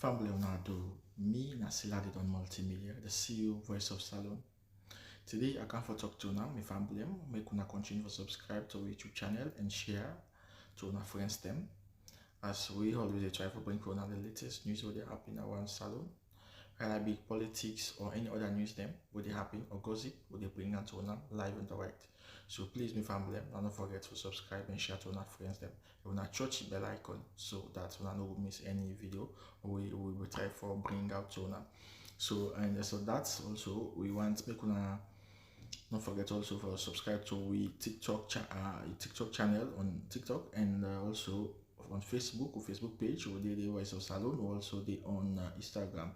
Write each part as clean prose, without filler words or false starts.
Family Leonardo, me Nasila did on multimedia, the CEO voice of Salon. Today I come for talk to now, my family, make una continue to subscribe to our YouTube channel and share to our friends them. As we always try to bring for the latest news what they happen around Salon, whether it be politics or any other news them, what they happen or gossip, what they bring out to una live and direct. So please, my family, don't forget to subscribe and share to our friends them. You wanna touch the bell icon so that you no miss any video we will try for bring out to una. So that's also we want make una don't forget also for subscribe to we TikTok channel on TikTok and also on Facebook or Facebook page or the Voice of Salon or also the on Instagram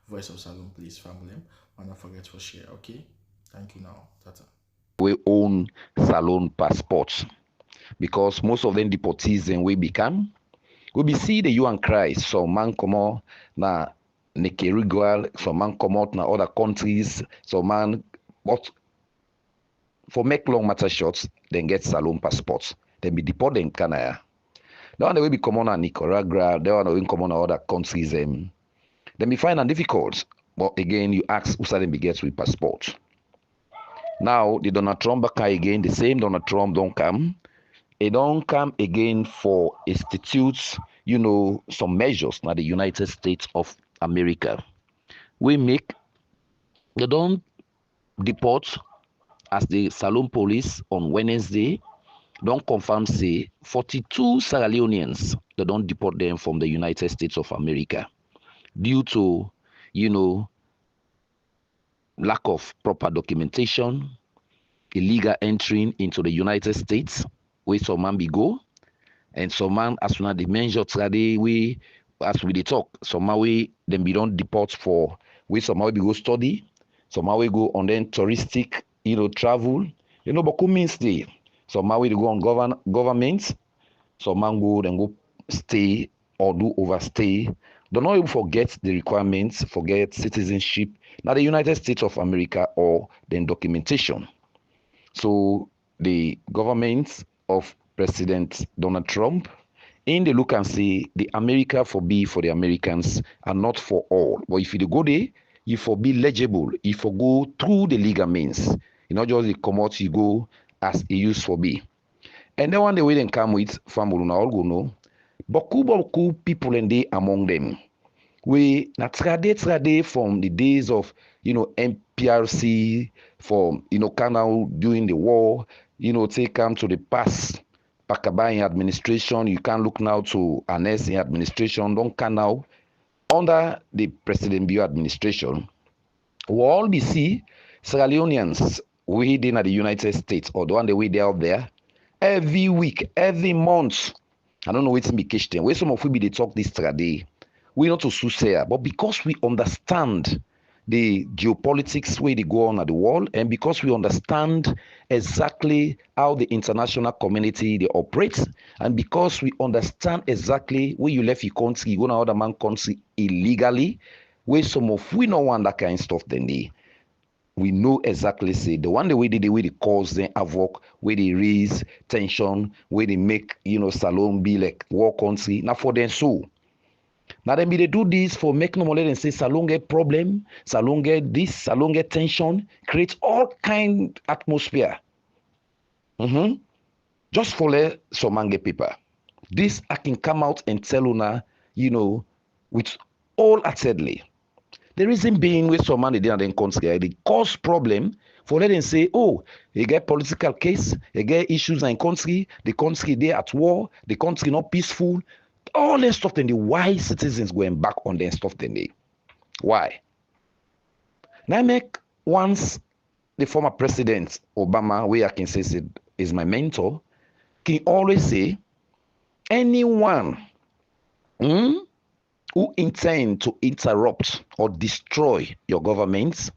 Voice of Salon. Please family, and don't forget to share. Okay, thank you now. Tata. We own salon passports because most of them deportees and we become we be see the you and cry some man come out na Nicaragua, some man come out na other countries, some man but for make long matter short, then get salon passports. Then be deported in Canada. The one that will be common in Nicaragua, the one that will come on other countries, then be find it difficult. But again, you ask who suddenly gets with passport. Now the Donald Trump back again, the same Donald Trump don't come. It don't come again for institutes, some measures now the United States of America. We make they don't deport as the Salon police on Wednesday don't confirm say 42 Sierra Leoneans they don't deport them from the United States of America due to lack of proper documentation, illegal entering into the United States, where some man be go, and some man as soon as they measure today we as we dey talk, some man we them be don't deport for where some man we go study, some man we go on then touristic, travel, but who means they some man we go on government, some man go stay or do overstay. Don't not even forget the requirements, forget citizenship, now the United States of America or then documentation. So the government of President Donald Trump in the look and say the America for be for the Americans and not for all. But if you go there, you for be legible, you for go through the legal means. You not just the commodity you go as it used for be. And then one the way they come with family all go know. Boku people and they among them. We na trade from the days of MPRC, from Canal during the war, take them to the past Pakabai administration. You can look now to Anes administration, don't Canal under the President Bio administration. We all be see Sierra Leoneans we in the United States or the one the way they out there every week, every month. I don't know what's in the where some of we be they talk this trade. We not to soothsayer, but because we understand the geopolitics where they go on at the world, and because we understand exactly how the international community they operate, and because we understand exactly where you left your country, you go to another man country illegally, where some of we know want that kind of stuff then they. We know exactly say the one the way they cause them havoc, where they raise tension, where they make Salon be like war country. Now for them so. Now then they do this for make no more and say Salon get problem, Salon get this, Salon get tension, create all kind atmosphere. Just for let some man get paper. This I can come out and tell una, with all attedly. The reason being with some man they didn't consider they cause problem for letting say, oh, you get political case, you get issues in country, the country they at war, the country not peaceful. All that stuff then the why citizens going back on their stuff then they. Why? Now make once the former president Obama, where I can say is my mentor, can always say anyone who intend to interrupt or destroy your government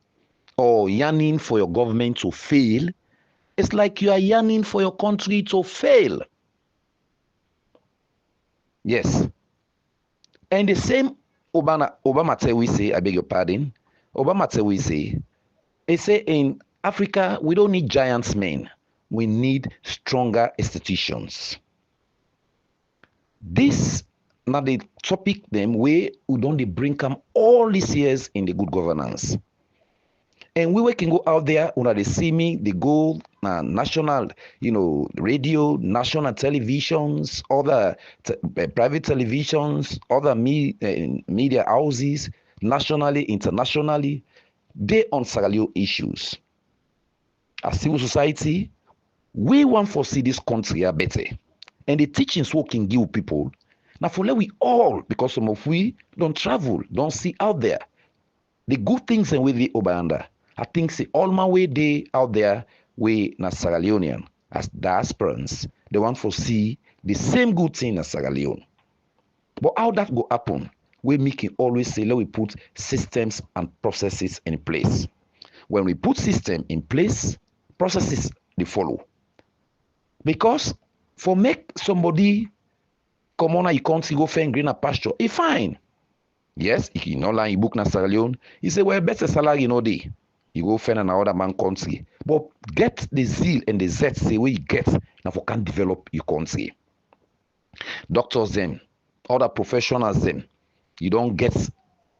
or yearning for your government to fail, it's like you are yearning for your country to fail. Yes. And the same Obama tell we say, I beg your pardon, Obama tell we say, he say in Africa, we don't need giants men. We need stronger institutions. This now the topic them where we don't they bring come all these years in the good governance. And we can go out there when they see me, they go national, radio, national televisions, other private televisions, other media houses, nationally, internationally, they on Sierra Leone issues. As civil society, we want to see this country are better. And the teachings we can give people, now for let we all, because some of we don't travel, don't see out there. The good things and with the Obanda. I think see all my way they out there we na Sierra Leonean as diasporans. They want to see the same good thing as Sierra Leone. But how that go happen? We making always say let we put systems and processes in place. When we put system in place, processes they follow. Because for make somebody come on you can't go find greener pasture, it's fine. Yes, if you know like you book na Sierra Leone, you say well better salary in all day. You go find another man country. But get the zeal and the zest say where you get now for can develop your country. Doctors them, other professionals them, you don't get,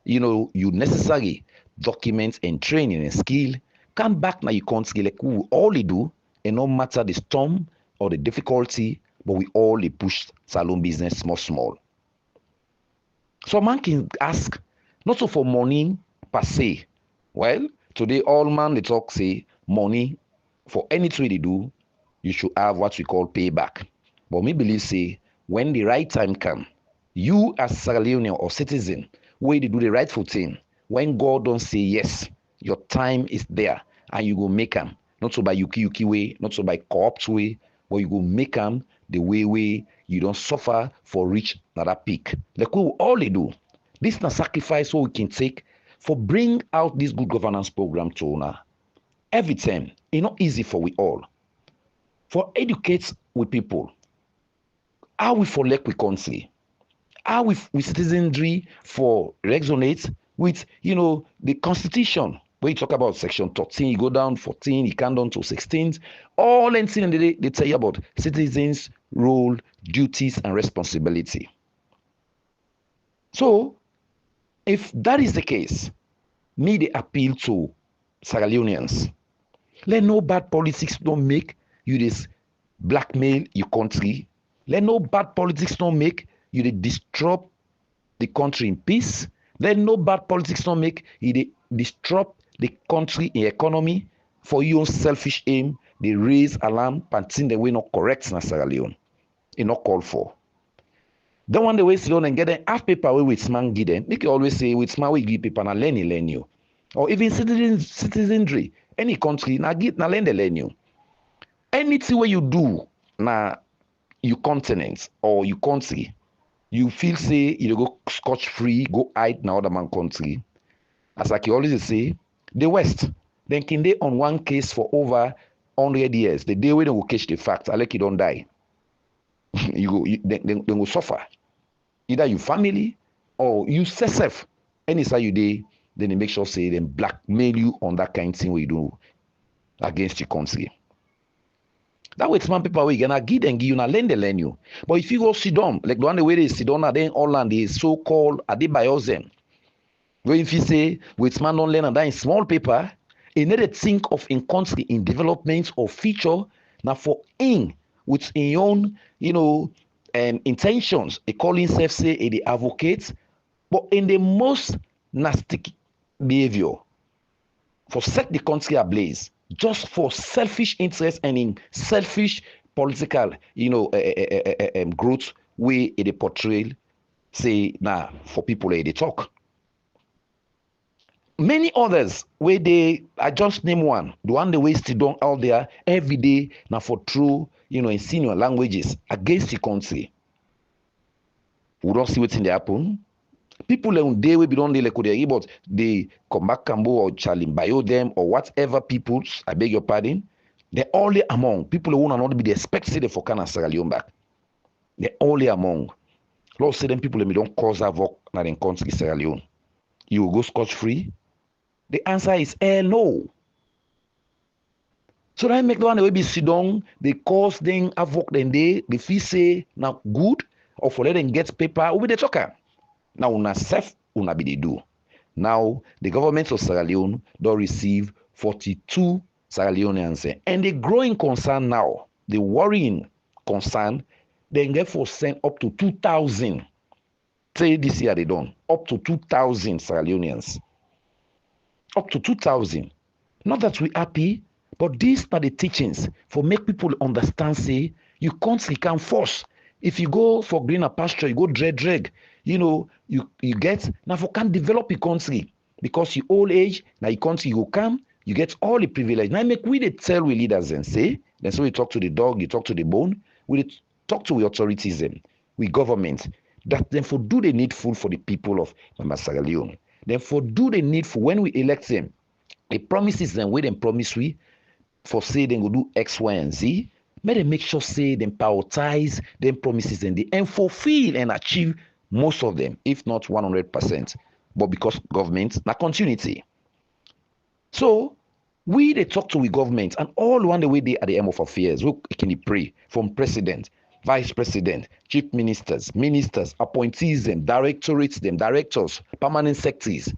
you necessary documents and training and skill, come back now your country like we all they do, and no matter the storm or the difficulty, but we all they push salon business small. So man can ask, not so for money per se. Well, today all man they talk say money for any trade they do, you should have what we call payback. But me believe say when the right time come, you as Sierra Leonean or citizen, where they do the rightful thing, when God don't say yes, your time is there and you go make them. Not so by yuki way, not so by corrupt way, but you go make them the way you don't suffer for reach another peak. Like we all they do. This is a sacrifice so we can take for bring out this good governance program to now. Every time, it's not easy for we all. For educate with people, how we for like we country, how we citizenry for resonate with the constitution. When you talk about section 13, you go down 14, you come down to 16. All anything they tell you about citizens' role, duties, and responsibility. So, if that is the case, me they appeal to Sierra Leoneans. Let no bad politics don't make you this blackmail your country. Let no bad politics don't make you they disrupt the country in peace. Let no bad politics don't make you they disrupt the country in economy for your own selfish aim. They raise alarm panting the way not correct in Sierra Leone. It not called for. Don't want the way sit down and get them half paper away with man give them. Make you always say with smart way give paper and learn you. Or even citizenry. Any country na get na learn you. Anything where you do na your continent or your country, you feel say you go scotch free, go hide na other man country. As like you always say, the West, then can they on one case for over 100 years. The day when they will catch the fact, I like you don't die. They will suffer. Either your family or you self. Any side you day, then they make sure say them blackmail you on that kind of thing we do against your country. That way, some people we gonna give and give you na learn you. But if you go sit down, like the one the way they sit down, then all land is so-called them. Where if you say with man don't learn and that in small paper, he need to think of in country in development or feature now for in with in own intentions. He call himself say the advocate, but in the most nasty behavior for set the country ablaze just for selfish interest and in selfish political growth way they portray say now for people they talk. Many others where I just name one, the one they wasted on out there every day now for true, in senior languages against the country. We don't see what's in the happen. People on day we be don't like but they come back Cambo or Charlie bio them or whatever people, I beg your pardon, they're only among people who want not be expected for Canada Sierra Leone back. They're only among. Lord say them people don't cause havoc in country Sierra Leone. You will go scotch free. The answer is no. So that make the one way be sit down, they cause them havoc then they feel say now good, or for let them get paper, we be the talker. Now una self una be the do. Now the government of Sierra Leone don't receive 42 Sierra Leoneans, and the growing concern now, the worrying concern, they get for send up to 2,000. Say this year they done up to 2,000 Sierra Leoneans. Up to 2,000. Not that we happy, but these are the teachings for make people understand. Say you can't force. If you go for greener pasture, you go drag. You get now for can't develop your country because you old age now your country you come. You get all the privilege. Now make we tell we leaders and say, then so we talk to the dog, you talk to the bone, we talk to the authorities and we government, that then for do the needful for the people of Sierra Leone. Then for do the needful when we elect them, the promises them we them promise we for say they go do X, Y, and Z. May they make sure say them prioritize them promises and fulfill and achieve most of them, if not 100%. But because government na continuity. So we they talk to the government and all one the way they at the end of affairs. We can pray from president, vice president, chief ministers, appointees them, directorates them, directors, permanent secretaries.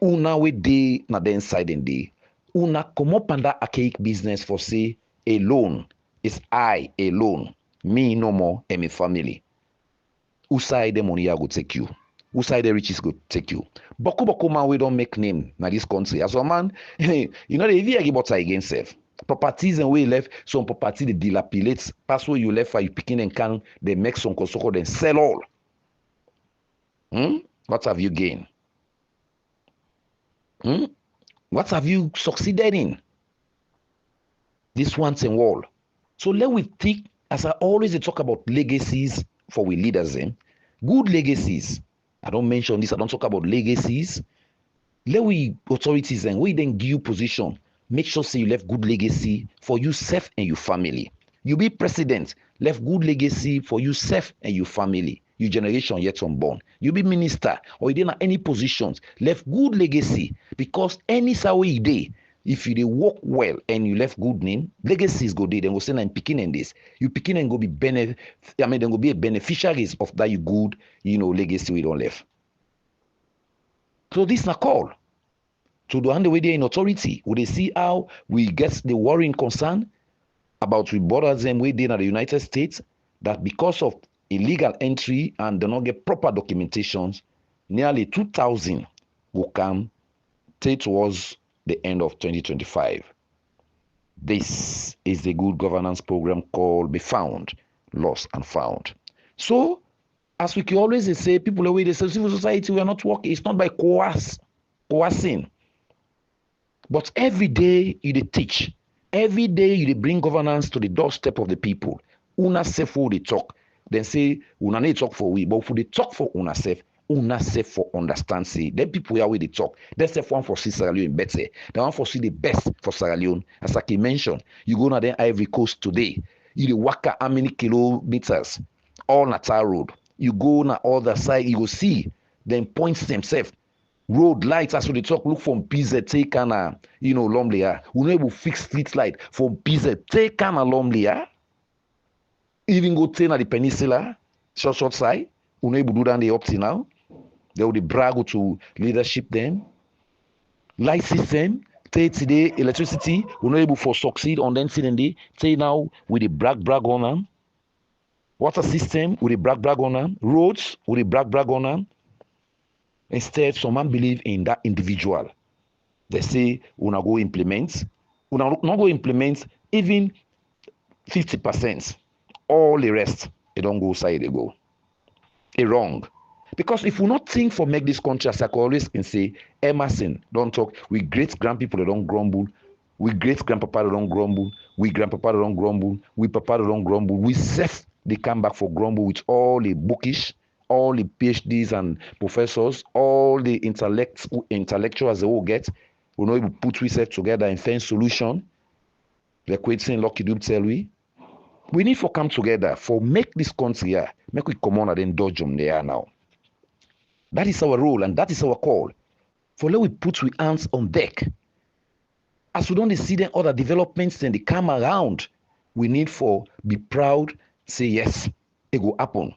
Una we dey na the inside and day. Una come up under archaic business for say alone. It's I alone. Me no more and my family. Who side the money I go take you? Who side the riches go take you? Boko man we don't make name na this country. As a man, you know the EV agibota against self. Properties and we left some property they dilapidate. Pass where you left for you picking and can they make some kosoko then sell all. What have you gained? What have you succeeded in? This once and all. So let we think, as I always talk about legacies for we leaders, good legacies. I don't mention this, I don't talk about legacies. Let we authorities and we then give you position. Make sure say you left good legacy for yourself and your family. You be president, left good legacy for yourself and your family. Your generation yet unborn. You be minister or you didn't have any positions, left good legacy because any way you day, if you work well and you left good name, legacies go there. Then we'll say I'm picking in this. You picking and go be then go be a beneficiaries of that you good, legacy we don't left. So this is a call to the hand the way they in authority. Would they see how we get the worrying concern about we borders them way there in the United States that because of illegal entry and they not get proper documentations, nearly 2,000 will come towards the end of 2025. This is the good governance program called Be Found, Lost and Found. So, as we can always say, people away they say civil society we are not working. It's not by coercing, but every day you dey teach, every day you dey bring governance to the doorstep of the people. Una self who they talk, then say una need talk for we, but if they talk for una self for understand say then people where they talk. They self one for see Sierra Leone better. They want for see the best for Sierra Leone. As I can mention, you go na then Ivory Coast today. You dey waka how many kilometers? All na tar road. You go na other side, you go see them points themselves. Road lights as we dey talk, look from PZ, take an Lomlia. We no able fix street light from PZ, take an Lomlia. Even go take na the peninsula, short side. We no able do that the up till now. They will brag to leadership them. Light system, take today electricity, we no able for succeed on them thing day. Say now with the brag on them. Water system with the brag on them. Roads with the brag on them. Instead, some man believe in that individual. They say, una go implement. Una not go implement even 50%. All the rest, they don't go side they go. It's wrong. Because if we not think for make this country, as I always can say, Emerson, don't talk. We great grandpeople they don't grumble. We great grandpapa they don't grumble. We grandpapa they don't grumble. We papa they don't grumble. We self they come back for grumble with all the bookish, all the PhDs and professors, all the intellectuals they will get. We know we put research together and find solution. The question lucky do tell we need to come together for make this country here, make we come on and then dodge them there now. That is our role and that is our call. For let we put we hands on deck. As we don't see the other developments then they come around, we need for be proud, say yes. it go happen.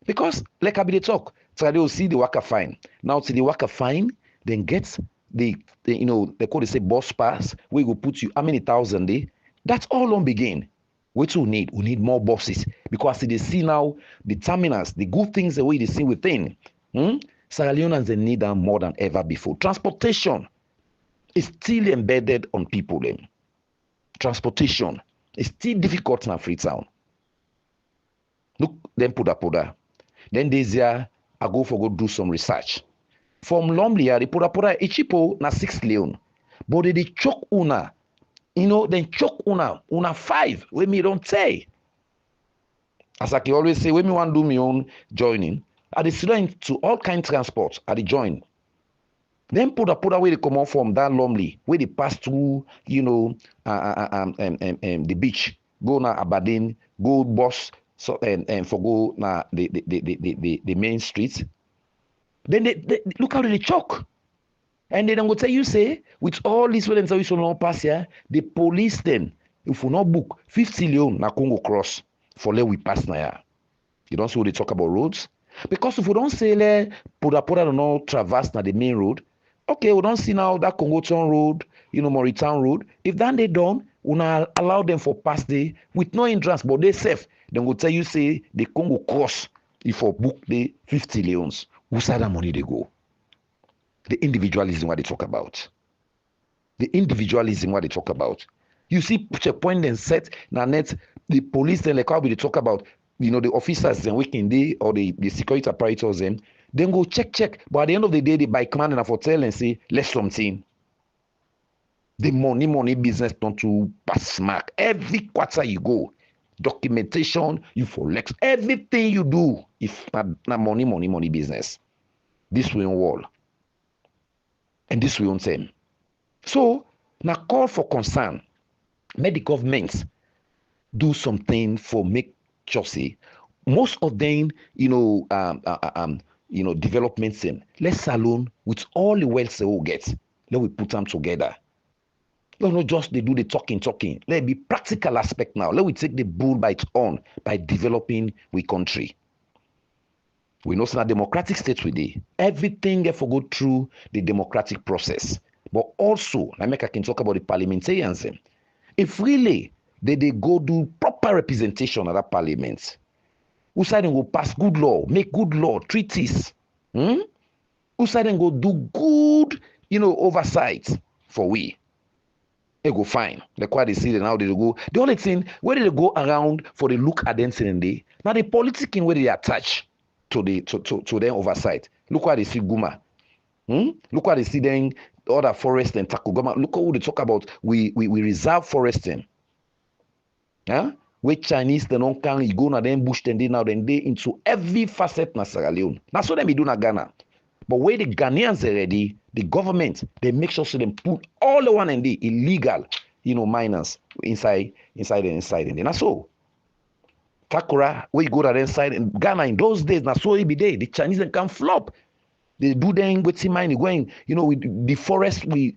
Because like I be the talk, so they will see the worker fine. Now to the worker fine, then get the you know, they call it say bus pass, we go put you how many thousand day. That's all on begin. What we need? We need more buses because they see now the terminals, the good things the way they see within. Sierra Leoneans they need them more than ever before. Transportation is still embedded on people. Them transportation is still difficult in Freetown. Look, then Puda. Then this year I go do some research. From Lumley, the Puda a cheapo na 6 leon, but they choke una. You know, then choke una 5. When me don't say. As I can always say, when me want do my own joining, I dey to all kind transport. I dey join. Then Puda where they come out from that Lumley, where they pass through, you know, the beach, go na Aberdeen, go bus, so and for go na the main street. Then they look how they choke. And they don't go tell you, say, with all these way tell you so long pass here, the police then, if we not book 50 leon na Congo cross for let we pass na here. You don't see what they talk about roads? Because if we don't say le Puda do not traverse na the main road, okay, we don't see now that Congo Town road, you know, Moritown road. If that they done, we not allow them for pass day with no entrance, but they safe. Then go tell you, say, the Congo cross, if for book the 50 leons, who side that money they go? The individualism what they talk about. The individualism what they talk about. You see checkpoint and set na net the police then like how we talk about, you know, the officers then working day or the security apparatus then go check. But at the end of the day, the bike man and for tell and say, let's something. The money business don't to pass mark. Every quarter you go, documentation, you forex, everything you do, if na money business. This will wall. And this will same. So, now call for concern. Make the government do something for make sure say most of them, developments in let's alone with all the wealth they will get. Let we put them together. Let not just they do the talking. Let it be practical aspect now. Let we take the bull by its own by developing we country. We know it's not a democratic state today. Everything have to go through the democratic process. But also, I can talk about the parliamentarians. If really they go do proper representation at that parliament, who side then go pass good law, make good law, treaties. Who side then go do good, oversight for we. They go fine. Like what they see and how they go. The only thing where they go around for the look at them saying they now the politicking where they attach to their oversight. Look what they see Guma. Look what they see then other forest and Takugama. Look what they talk about. We reserve foresting. Yeah? Where Chinese they don't can you go now then bush then they into every facet na Sierra Leone. That's what they do na Ghana. But where the Ghanaians already, the government, they make sure so they put all the one and the illegal, miners inside. And that's all. Kakura, where you go to the inside in Ghana in those days, that's so every day. The Chinese can flop. They do them with mining, going, with the forest, we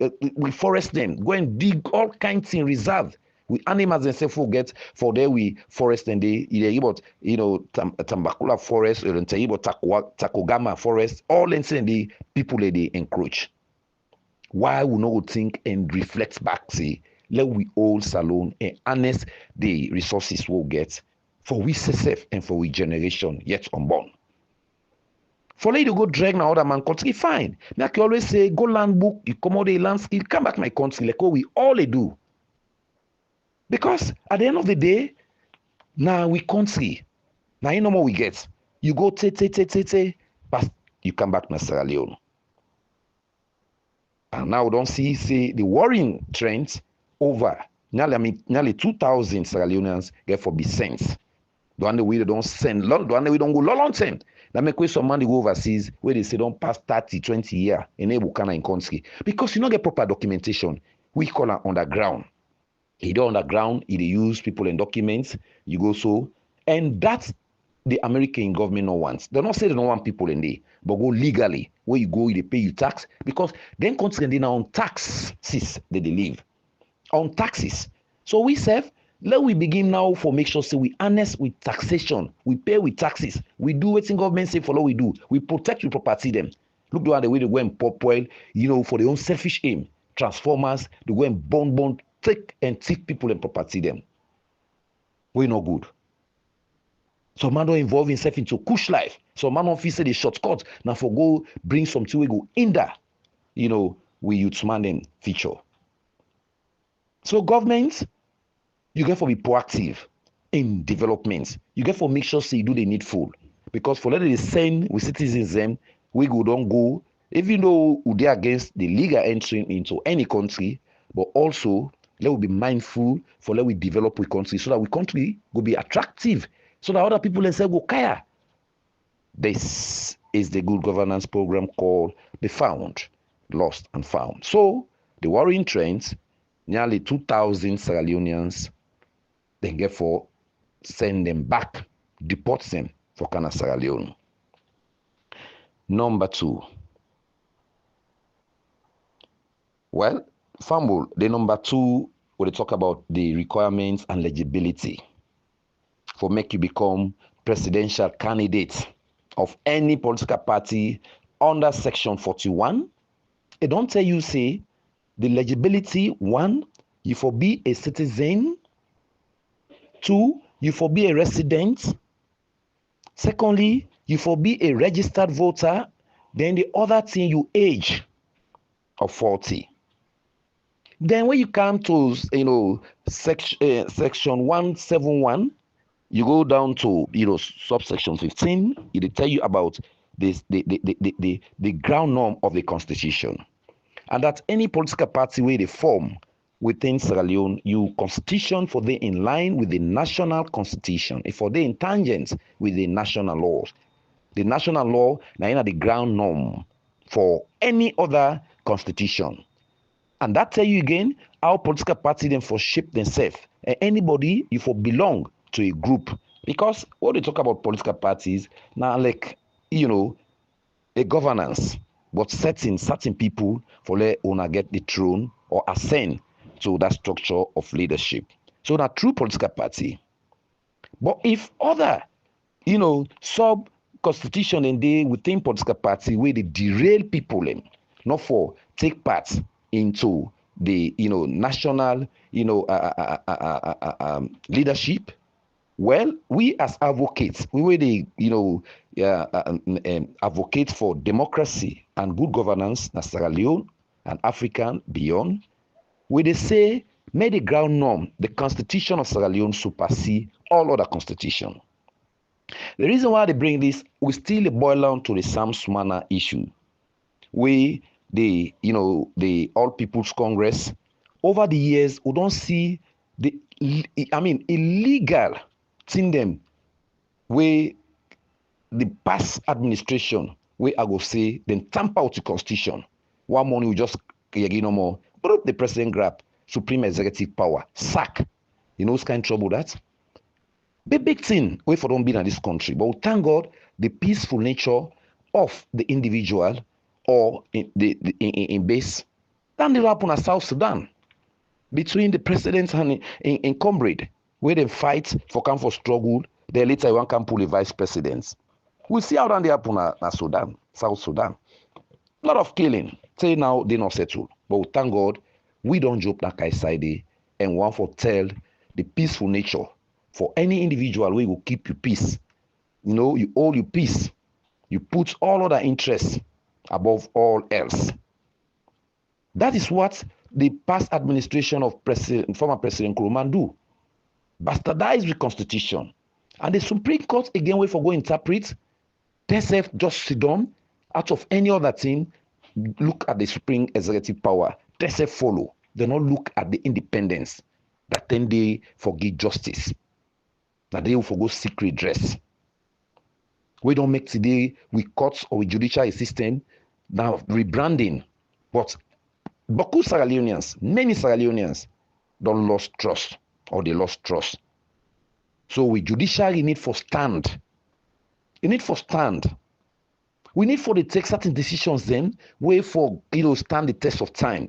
forest them, go and dig all kinds in reserve. We animals and say forget for there we forest and they about Tambakula forest or Takogama forest, all and the people they encroach. Why we not think and reflect back, say, let we all salon and harness the resources we'll get for we safe and for we generation yet unborn. For you to go drag now other man country, fine. Me I can always say, go land book, you come out the land skill, come back my country, like what we all do. Because at the end of the day, now we country. Now you know what we get. You go but you come back to Sierra Leone. And now we don't see the worrying trends over. Nearly 2,000 Sierra Leoneans get for be sent. The one way they don't send, the one we don't go long term. That make way some money go overseas where they say don't pass 30, 20 years in Ebukana in country. Because you don't get proper documentation. We call it underground. You do underground, you use people and documents, you go so. And that's the American government no wants. They don't say they don't want people in there, but go legally. Where you go, they pay you tax. Because then country they now on taxes that they live. On taxes. So we serve Let we begin now for make sure say we harness with taxation, we pay with taxes, we do what government say for what we do, we protect with property them. Look at the way they go and pop oil, for their own selfish aim. Transformers, they go and burn, take and thief people and property them. We not good. Some man don't involve himself into kush life. Some man don't feel say the shortcut. Now for go bring something we go hinder, we youth man them feature. So government, you get for be proactive in development. You get for make sure say you do the needful. Because for let the same with citizens them, we go don't go, even though they are against the legal entry into any country, but also let we be mindful for let we develop we country so that we country will be attractive. So that other people and say go kaya. This is the good governance program called the Found, Lost and Found. So the worrying trends, nearly 2,000 Sierra Leoneans, they get for send them back, deport them for Ghana, Sierra Leone. Number 2. Well, Fumble, the number 2, where they talk about the requirements and eligibility for make you become presidential candidate of any political party under Section 41. It don't tell you, say, the eligibility, 1, you for be a citizen. 2, you for be a resident. Secondly, you for be a registered voter. Then the other thing, you age of 40. Then when you come to, section 171, you go down to, subsection 15, it tell you about this, the ground norm of the Constitution. And that any political party where they form within Sierra Leone, you constitution for they in line with the national constitution, if for they in tangent with the national laws. The national law, now the ground norm for any other constitution. And that tell you again how political party then for shape themselves. And anybody, you for belong to a group. Because when they talk about political parties, now like, a governance, but certain people for let owner get the throne or ascend to that structure of leadership. So that true political party. But if other, sub constitution and they within political party where they derail people, not for take part into the national leadership. Well, we as advocates, we really advocate for democracy and good governance in Sierra Leone and Africa beyond. We they say, may the ground norm, the Constitution of Sierra Leone supersede all other constitution. The reason why they bring this, we still boil down to the Sam Sumana issue. We the All People's Congress, over the years, we don't see the illegal thing them where the past administration where I go say then tamper with the constitution. One morning we just no more, but the president grab supreme executive power, sack. What's kind of trouble that? Big thing way for don't be in this country, but we thank God the peaceful nature of the individual or in base than the happen in South Sudan between the president and in comrade where they fight for struggle. Then later one can pull the vice presidents. We see how that they happen in Sudan, South Sudan. A lot of killing. Say now they not settle, but we thank God we don't joke that kind side and one for tell the peaceful nature for any individual where will keep you peace. You hold your peace. You put all other interests above all else. That is what the past administration of former President Nkrumah do. Bastardize the constitution. And the Supreme Court again way for go interpret, themselves just sit down out of any other thing, look at the supreme executive power, themselves follow. They not look at the independence that then they forgive justice. That they will forgo seek redress. We don't make today with courts or with judicial system now rebranding. But beaucoup Sierra Leoneans, many Sierra Leoneans don't lost trust or they lost trust. So with judiciary need for stand. You need for stand. We need for to take certain decisions then, way for stand the test of time.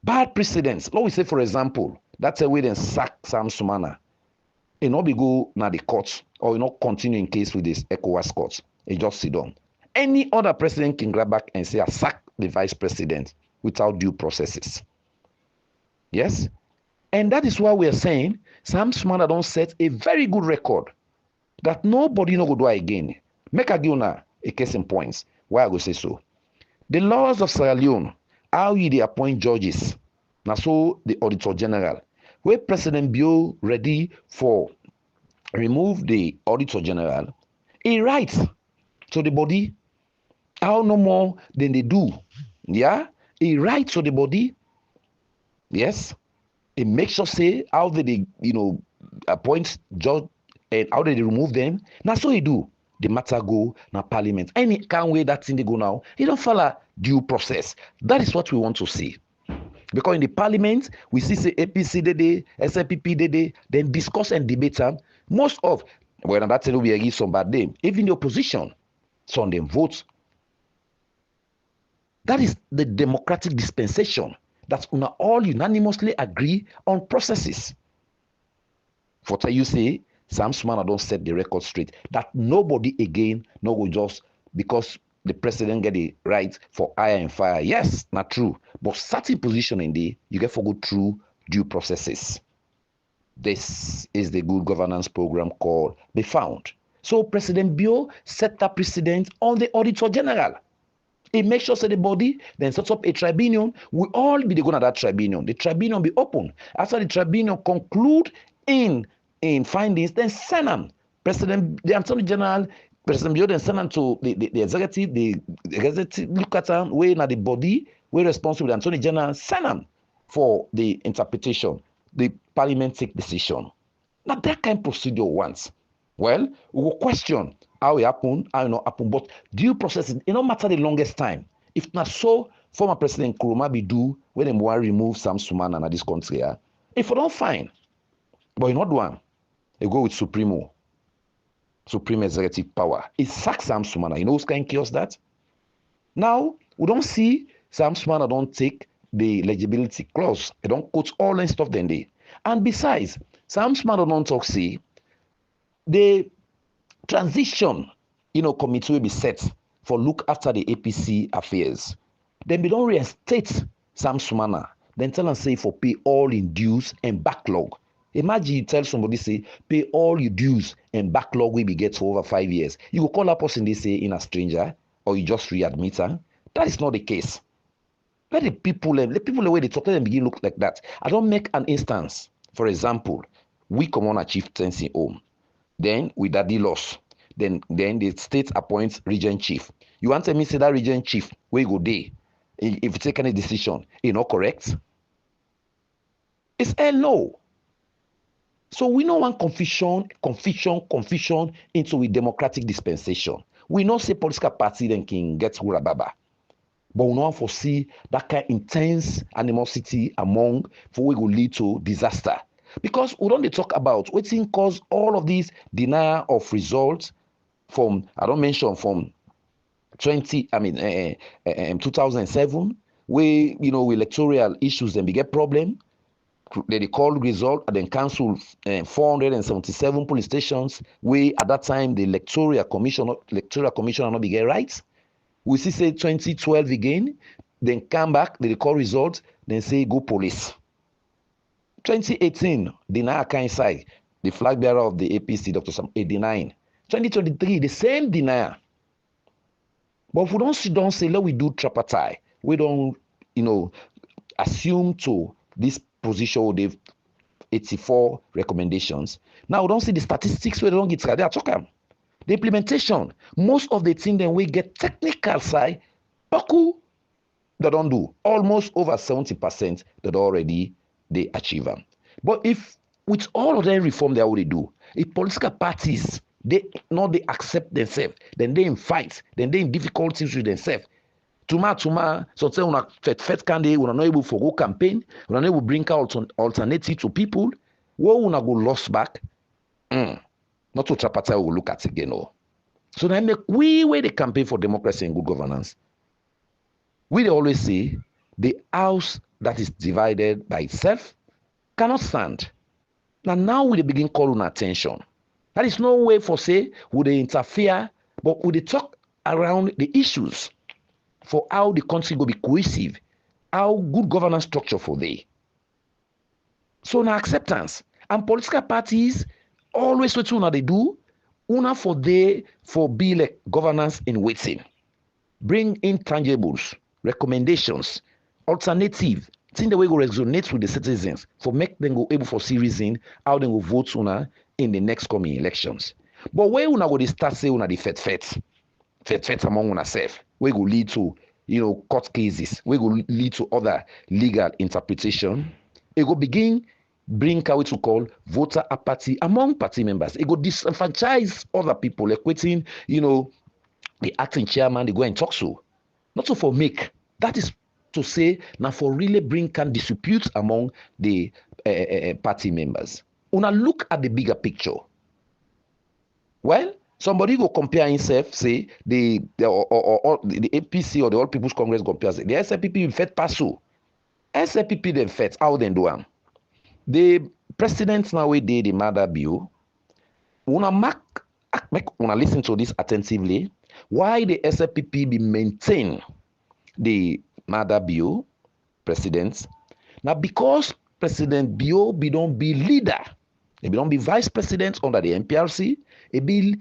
Bad precedents. Let we say, for example, That's a way then sack Sam Sumana. It not be go na the court or not continue in case with this ECOWAS court. It just sit down. Any other president can grab back and say, I sack the vice president without due processes. Yes? And that is why we are saying Sam Sumana don't set a very good record that nobody no go do again. Make a give a case in points. Why I go say so? The laws of Sierra Leone, how you they appoint judges. Now so the Auditor General. Where President Bio ready for remove the Auditor General, he writes to the body how no more than they do. Yeah? He writes to the body. Yes. He makes sure say how they appoint judge and how they remove them. Now so he do. The matter go na parliament. Any can't wait that thing they go now. He don't follow due process. That is what we want to see. Because in the parliament, we see say APC they SNPP they then discuss and debate them. Most of, well, that's will be against some bad name. Even the opposition, some them vote. That is the democratic dispensation that una all unanimously agree on processes. For tell you say, Sam Sumana don't set the record straight. That nobody again no go just because the president get the right for hire and fire. Yes, not true. But certain position in the you get for go through due processes. This is the good governance program called Be Found. So President Bio set that precedent on the Auditor General. He makes sure that the body then sets up a tribunal. We all be going to that tribunal. The tribunal be open. After the tribunal conclude in findings, then send them. The Attorney General, President Bio then send them to the executive. The executive look at them, way na the body, way responsible. The Attorney General send them for the interpretation. The Parliament take decision. Now that kind of procedure once. Well, we will question how it happened, how it not happen, but due process, it no matter the longest time. If not so, former President Nkrumah be do when they want to remove Sam Sumana in this country. If we don't find, but you not one, they go with Supreme executive power. It sacks Sam Sumana. You know who's kind of chaos that? Now, we don't see Sam Sumana don't take the eligibility clause. They don't quote all and stuff then they. And besides, Sam Sumana don't talk see the transition, committee will be set for look after the APC affairs. Then we don't reinstate Sam Sumana. Then tell them say for pay all in dues and backlog. Imagine you tell somebody say pay all your dues and backlog will be get for over 5 years. You will call a person they say in a stranger or you just readmit her. That is not the case. Let the people the way they talk, let them begin look like that. I don't make an instance. For example, we come on a chieftaincy home. Then with daddy loss, then the state appoints region chief. You want to me say that region chief where you go there? If you take any decision, not correct? It's hell no. So we don't want confusion into a democratic dispensation. We not say political party then can get hurababa. But we don't foresee that kind of intense animosity among for we will lead to disaster. Because we don't talk about what thing cause all of these denial of results from, I don't mention from 2007, where, electoral issues then get problem. They call result and then cancel 477 police stations, where at that time the electoral commission are not get right. We see say 2012 again, then come back, they call results, then say go police. 2018, deny kind side, the flag bearer of the APC, Dr. Sam, 89. 2023, the same denier. But if we don't say, let we do tripartite, we don't, assume to this position they've 84 recommendations. Now we don't see the statistics where they don't get they are talking. The implementation, most of the thing then we get technical side, Baku, they don't do. Almost over 70% that already they achieve them. But if with all of them reform they already do, if political parties they accept themselves, then they in fight, then they in difficulties with themselves. Tuma, so say una fet candidate, una not able for go campaign, una not able bring out alternative to people, where una go lost back, not to trapata we will look at again. No. So then make we where the campaign for democracy and good governance. We always say the house that is divided by itself cannot stand. Now we begin calling attention. That is no way for say, would they interfere, but would they talk around the issues for how the country will be cohesive, how good governance structure for they. So now acceptance. And political parties always what una they do, una for they for be like governance in waiting. Bring intangibles, recommendations, alternative, thing the way go resonate with the citizens for make them go able for see reason how they will vote una in the next coming elections. But where una go they start say una the fet among una self, we go lead to court cases, we go lead to other legal interpretation. It go begin bring out to call voter apathy among party members. It go disenfranchise other people, like waiting, the acting chairman, they go and talk so. Not so for make. That is to say, now for really bring can dispute among the party members. Una look at the bigger picture. Well, somebody go compare himself, say the APC or the All People's Congress compare say the SLPP will fet passo. SLPP then fet, how then do am? The president now we did the mother bill. Make una listen to this attentively. Why the SLPP be maintain the mother bill, president? Now because President Bio be don't be leader, he be don't be vice president under the MPRC. He be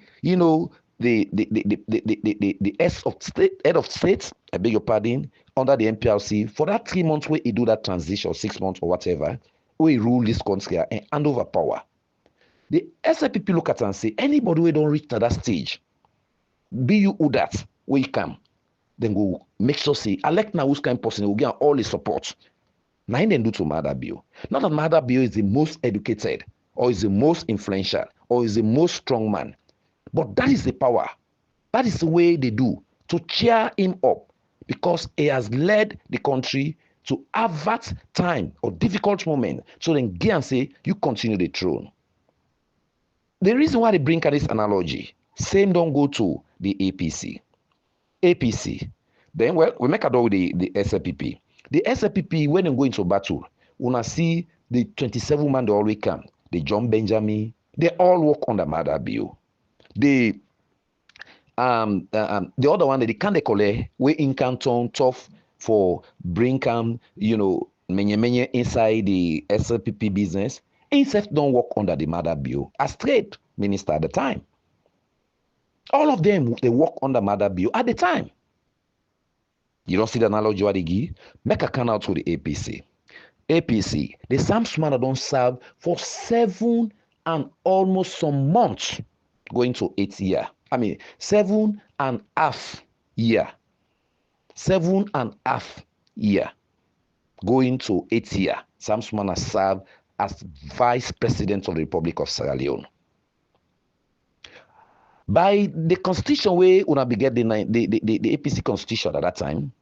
the head of state, I beg your pardon, under the MPRC for that 3 months where he do that transition, 6 months or whatever, where he rule this country and hand over power. The SLPP look at and say anybody who don't reach to that stage, be you who that where you come, then go make sure say elect now who's kind of person will get all the support. Now then do to Mother Bio. Not that Mother Bio is the most educated or is the most influential or is the most strong man, but that is the power. That is the way they do to cheer him up because he has led the country to avert time or difficult moment. So then get and say you continue the throne. The reason why they bring this analogy, same don't go to the APC. Then well, we make a door with the SLPP. The SLPP, when they go into battle, una see the 27 man they always come. The John Benjamin, they all work on the Mother Bill. The other one, the Kandekole, where in Canton tough for bring many inside the SLPP business. Himself don't work under the Mother Bill as trade minister at the time. All of them, they work under Mother Bill at the time. You don't see the analogy what they give? Make a can out to the APC. APC, the Samsumana don't serve for 7 and almost some months, going to 8 years. 7.5 years. 7.5 years, going to 8 years. Samsumana served as Vice President of the Republic of Sierra Leone. By the constitution way una be get the APC constitution at that time,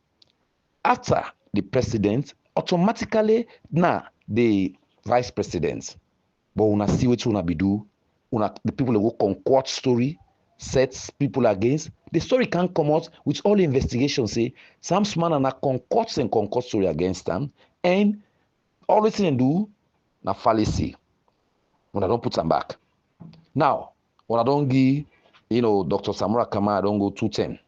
after the president, automatically now the vice president. But una see what una be do, the people that go concord story, sets people against. The story can't come out with all the investigations say Samsumana na concord story against them, and all the thing do na fallacy. When I don't put them back. Now, when I don't give, Dr. Samura Kamar, I don't go 210.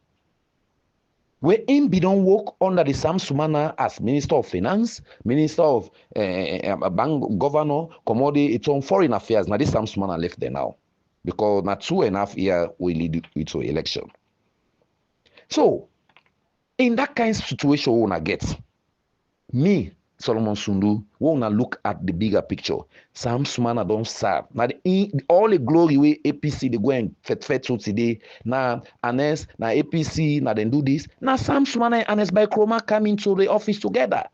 Where him be don't work under the Samsumana as Minister of Finance, Minister of Bank Governor, Commodity, it's on Foreign Affairs. Now this Samsumana left there now. Because now 2.5 years we lead it to election. So, in that kind of situation, we wanna get me, Solomon Sundu, we wanna look at the bigger picture. Samsumana don't serve. Now all the glory way APC they go and fet to today. Now Anes, now APC, now then do this. Now Samsumana and Anes by Chroma come into the office together.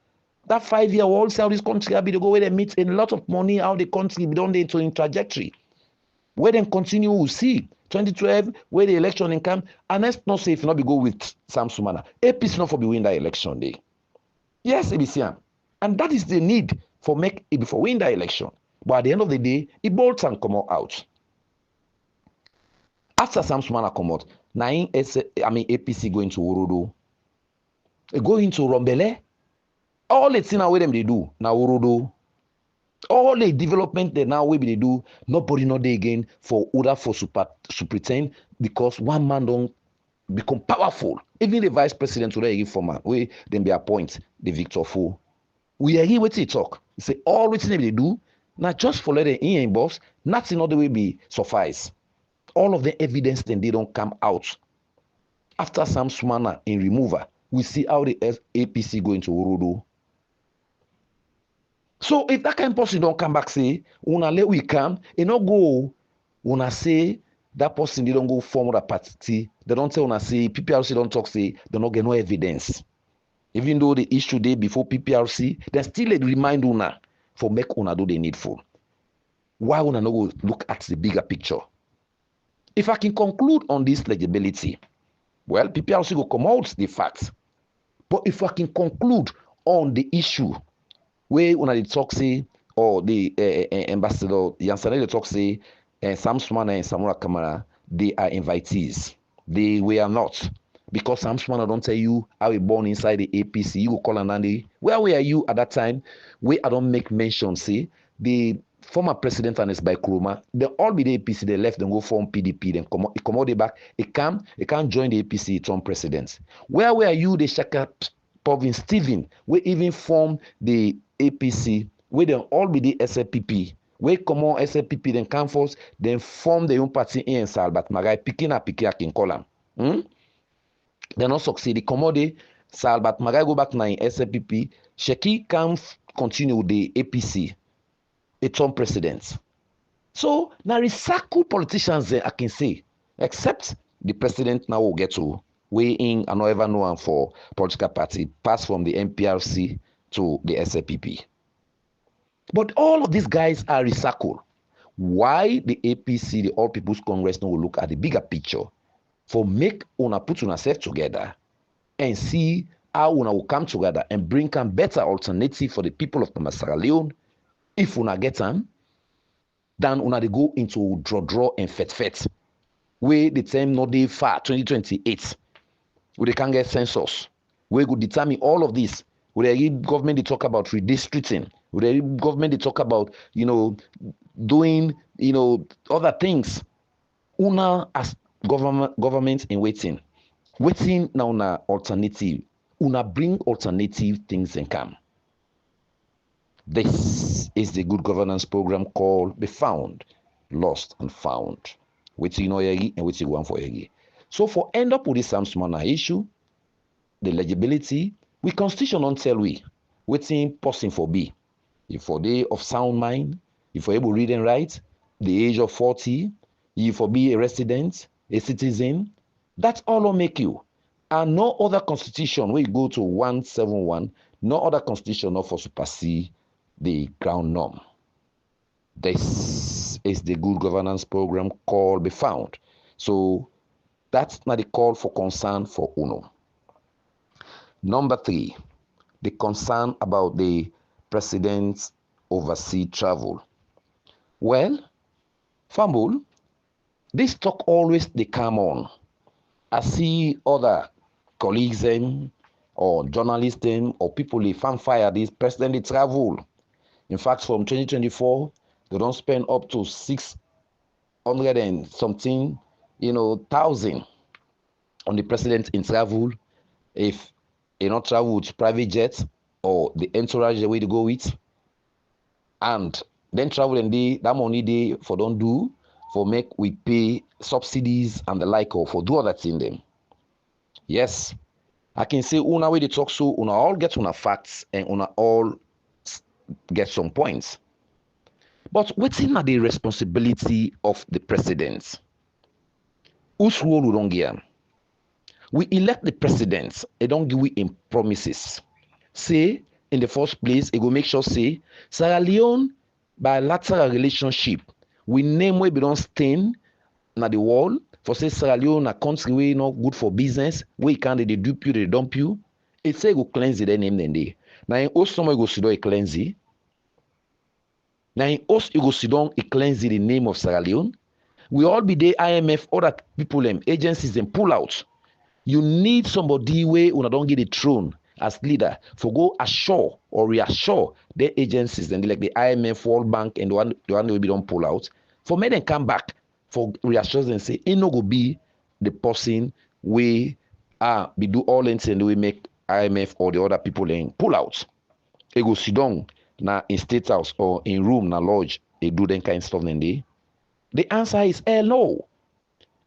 That 5 year all sell this country be to go where they meet a lot of money how the country be done into in trajectory. Where then continue we see 2012 where the election in come. Anes not say if not be go with Samsumana. APC not for be win that election day. Yes, ABCM. And that is the need for make it before win the election. But at the end of the day, it bolts and come out. After Samsumana come out, now APC going to Urudu. They go into Rombele. All the things away them they do now Urudu. All the development they now will be they do, nobody know they again for order for to pretend because one man don't become powerful. Even the vice president today former we then be appoint the Victor Fu. We are here with it talk. Say all which they do, not just follow the in box, nothing other way be suffice. All of the evidence then they don't come out. After some Sumana in remover, we see how the APC go into Urudu. So if that kind of person don't come back, say, una let we come, and not go, una say that person they don't go form that party. They don't tell una say PPRC don't talk say they don't get no evidence. Even though the issue day before PPRC, they still remind una for make una do the needful. Why una not go look at the bigger picture? If I can conclude on this legibility, well, PPRC will come out the facts. But if I can conclude on the issue, where when I talk say, or the ambassador Yansane the talk say, Sam Sumana and Samura Kamara, they are invitees. They were not. Because Sam Sumana don't tell you how he born inside the APC. You go call Anandi. Where were you at that time? Where I don't make mention, say, the former president and his by Kuruma, they all be the APC, they left, then go form PDP, then come out back. It can't join the APC, Trump president. Where were you, the Shaka Povin Stephen, we even form the APC, where they all be the SLPP, where come on SLPP, then come forth, then form the own party in Salbat Magai, picking up in column. They not succeed. Come on, the Salbat Magai go back now in SLPP, Sheki can continue the APC, a Trump president. So now recycle politicians I can say, except the president now will get to weigh in and not ever know for political party, pass from the MPRC to the SLPP. But all of these guys are recycled. Why the APC, the All People's Congress, now will look at the bigger picture for make una put una self together and see how una will come together and bring a better alternative for the people of Sierra Leone. If una get them, then una they go into draw and fet. Where the time not day far 2028. Where they can get census. Where go determine all of this. Where the government they talk about redistricting. Where the government they talk about, doing, other things. Una as government in waiting. Waiting now na alternative. Una bring alternative things and come. This is the good governance program called Be Found, Lost and Found. Which you know and which you want for yagi. So for end up with this Samsumana issue, the legibility, we constitution don't tell we waiting person for be. If for day of sound mind, if for able read and write, the age of 40, if for be a resident, a citizen, that's all will make you. And no other constitution where you go to 171, no other constitution not for supersede the ground norm. This is the good governance program called Be Found. So that's not the call for concern for UNO. Number 3, the concern about the president's overseas travel. Well, Fambul, this talk always they come on. I see other colleagues or journalists or people they fanfare this president they travel. In fact, from 2024, they don't spend up to 600 and something, thousand on the president in travel. If you not travel with private jets or the entourage the way to go with, and then travel and that money they for don't do for make we pay subsidies and the like or for do other thing them. Yes, I can say una way they talk so una all get una facts and una all get some points. But what's in the responsibility of the president? Whose role we don't give? We elect the president, they don't give we in promises. Say, in the first place, it will make sure say, Sierra Leone bilateral relationship, we name where we don't stain na the wall, for say Sierra Leone a country where not good for business, where you can't they dupe you, they dump you. It say go cleanse it, name then they. Now in host somewhere go sit down a cleanse it. Now in host you go sit down a cleanse it the name of Sierra Leone. We all be the IMF, other people agencies them pull out. You need somebody where una don't get a throne as leader for go assure or reassure their agencies and like the IMF, World Bank, and the one will be don't pull out. For me, then come back for reassurance and say, it no go be the person we we do all things and we make IMF or the other people then pull out. They go sit down na in state house or in room na lodge. They do that kind of stuff then they. The answer is hell no.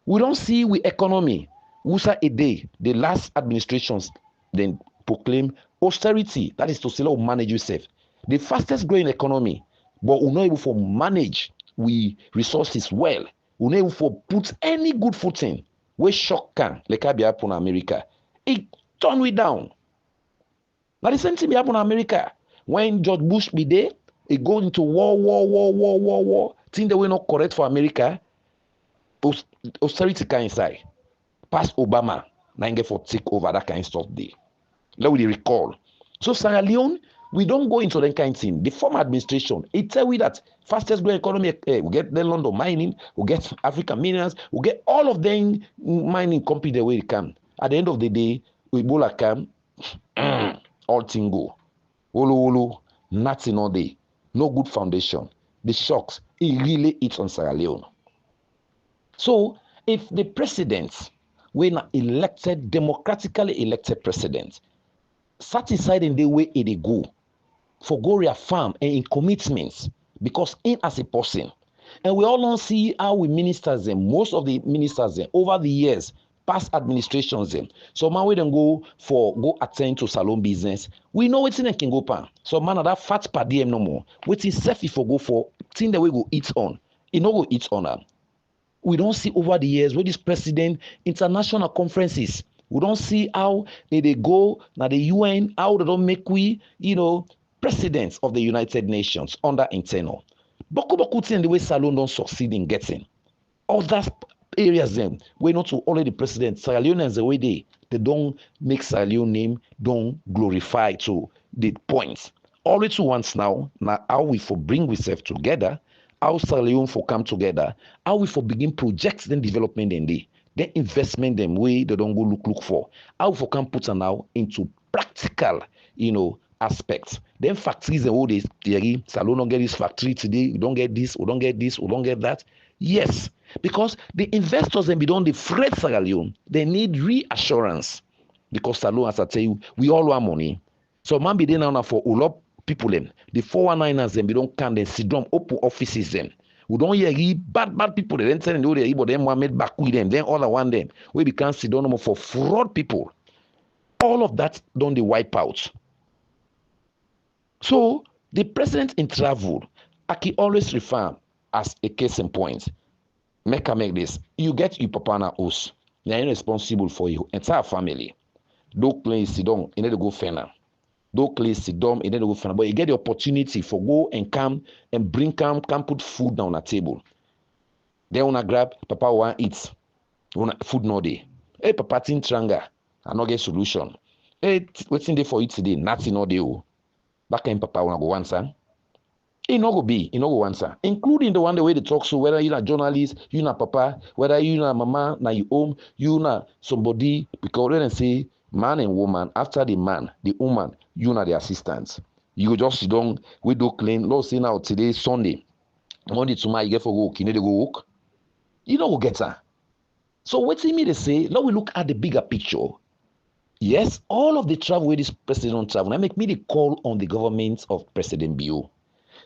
We don't see we economy. Usa a day, the last administrations then proclaim austerity. That is to say, manage yourself. The fastest growing economy, but we're not able to manage we resources well. We're not able to put any good footing. We shock can like I be happen in America. It turn we down. Now the same thing be happen in America. When George Bush be there, it go into war. Thing that we not correct for America. Austerity can inside. Past Obama, now get for take over that kind of stuff there. Let we recall. So Sierra Leone, we don't go into that kind of thing. The former administration, it tell we that fastest growing economy, we get the London mining, we get African minerals, we get all of them mining company the way they can. At the end of the day, Ebola come, all thing go. Olo, nothing all day. No good foundation. The shocks, it really eats on Sierra Leone. So if the president, when elected, democratically elected president, satisfied in the way it go, for go reaffirm and in commitments, because in as a person, and we all don't see how we ministers them, most of the ministers them, over the years, past administrations them. So man we don't go attend to salon business. We know what's in a can go pan. So man that fat per diem no more. What is safe if we go for thing that we go eat on. It no go eat on them. We don't see over the years where this president international conferences. We don't see how they go now the UN, how they don't make we, presidents of the United Nations under internal. Boku thing the way Salon don't succeed in getting. Other areas then, we not to only the president, Sierra Leoneans the way they don't make Sierra Leone name, don't glorify to the points. Always to once now how we for bring ourselves together, how Sierra Leone for come together, how we for begin projects then development in then investment them way they don't go look for. How we for come put now into practical, aspects. Then factories and all this theory, Salon don't get this factory today, we don't get this, we don't get this, we don't get that. Yes, because the investors then be done the freight Sierra Leone, they need reassurance. Because Salon, as I tell you, we all want money. So man be there now for a lot people them. The 419ers them, we don't can then sit down open offices them. We don't hear bad people. They don't tell them they but them Mohammed back with them. Then all I want them. We become sit down for fraud people. All of that don't they wipe out. So the president in travel, I can always refer as a case in point. Make this. You get your papa na house. They are responsible for your entire family. Don't play sit down, you need to go fena. Don't play sit down, you need to go fena. But you get the opportunity for go and come and come put food down on the table. Then wanna grab, papa want eat. Food no day. Hey, papa tin tranga. I not get solution. Hey, what's in there for you today? Nothing no day. Back in papa wanna go answer. It no go answer. Including the one the way they talk, so whether you're a journalist, you're not papa, whether you're not mama, now you home, you're not somebody, because when they say man and woman, after the man, the woman, you're not the assistants. You just don't, we do clean, Lord say now today, Sunday, Monday tomorrow, you get for work, you need to go work. You know go get her. So what's in me to say, now we look at the bigger picture. Yes, all of the travel where this president travel, I make me the call on the government of President Bio.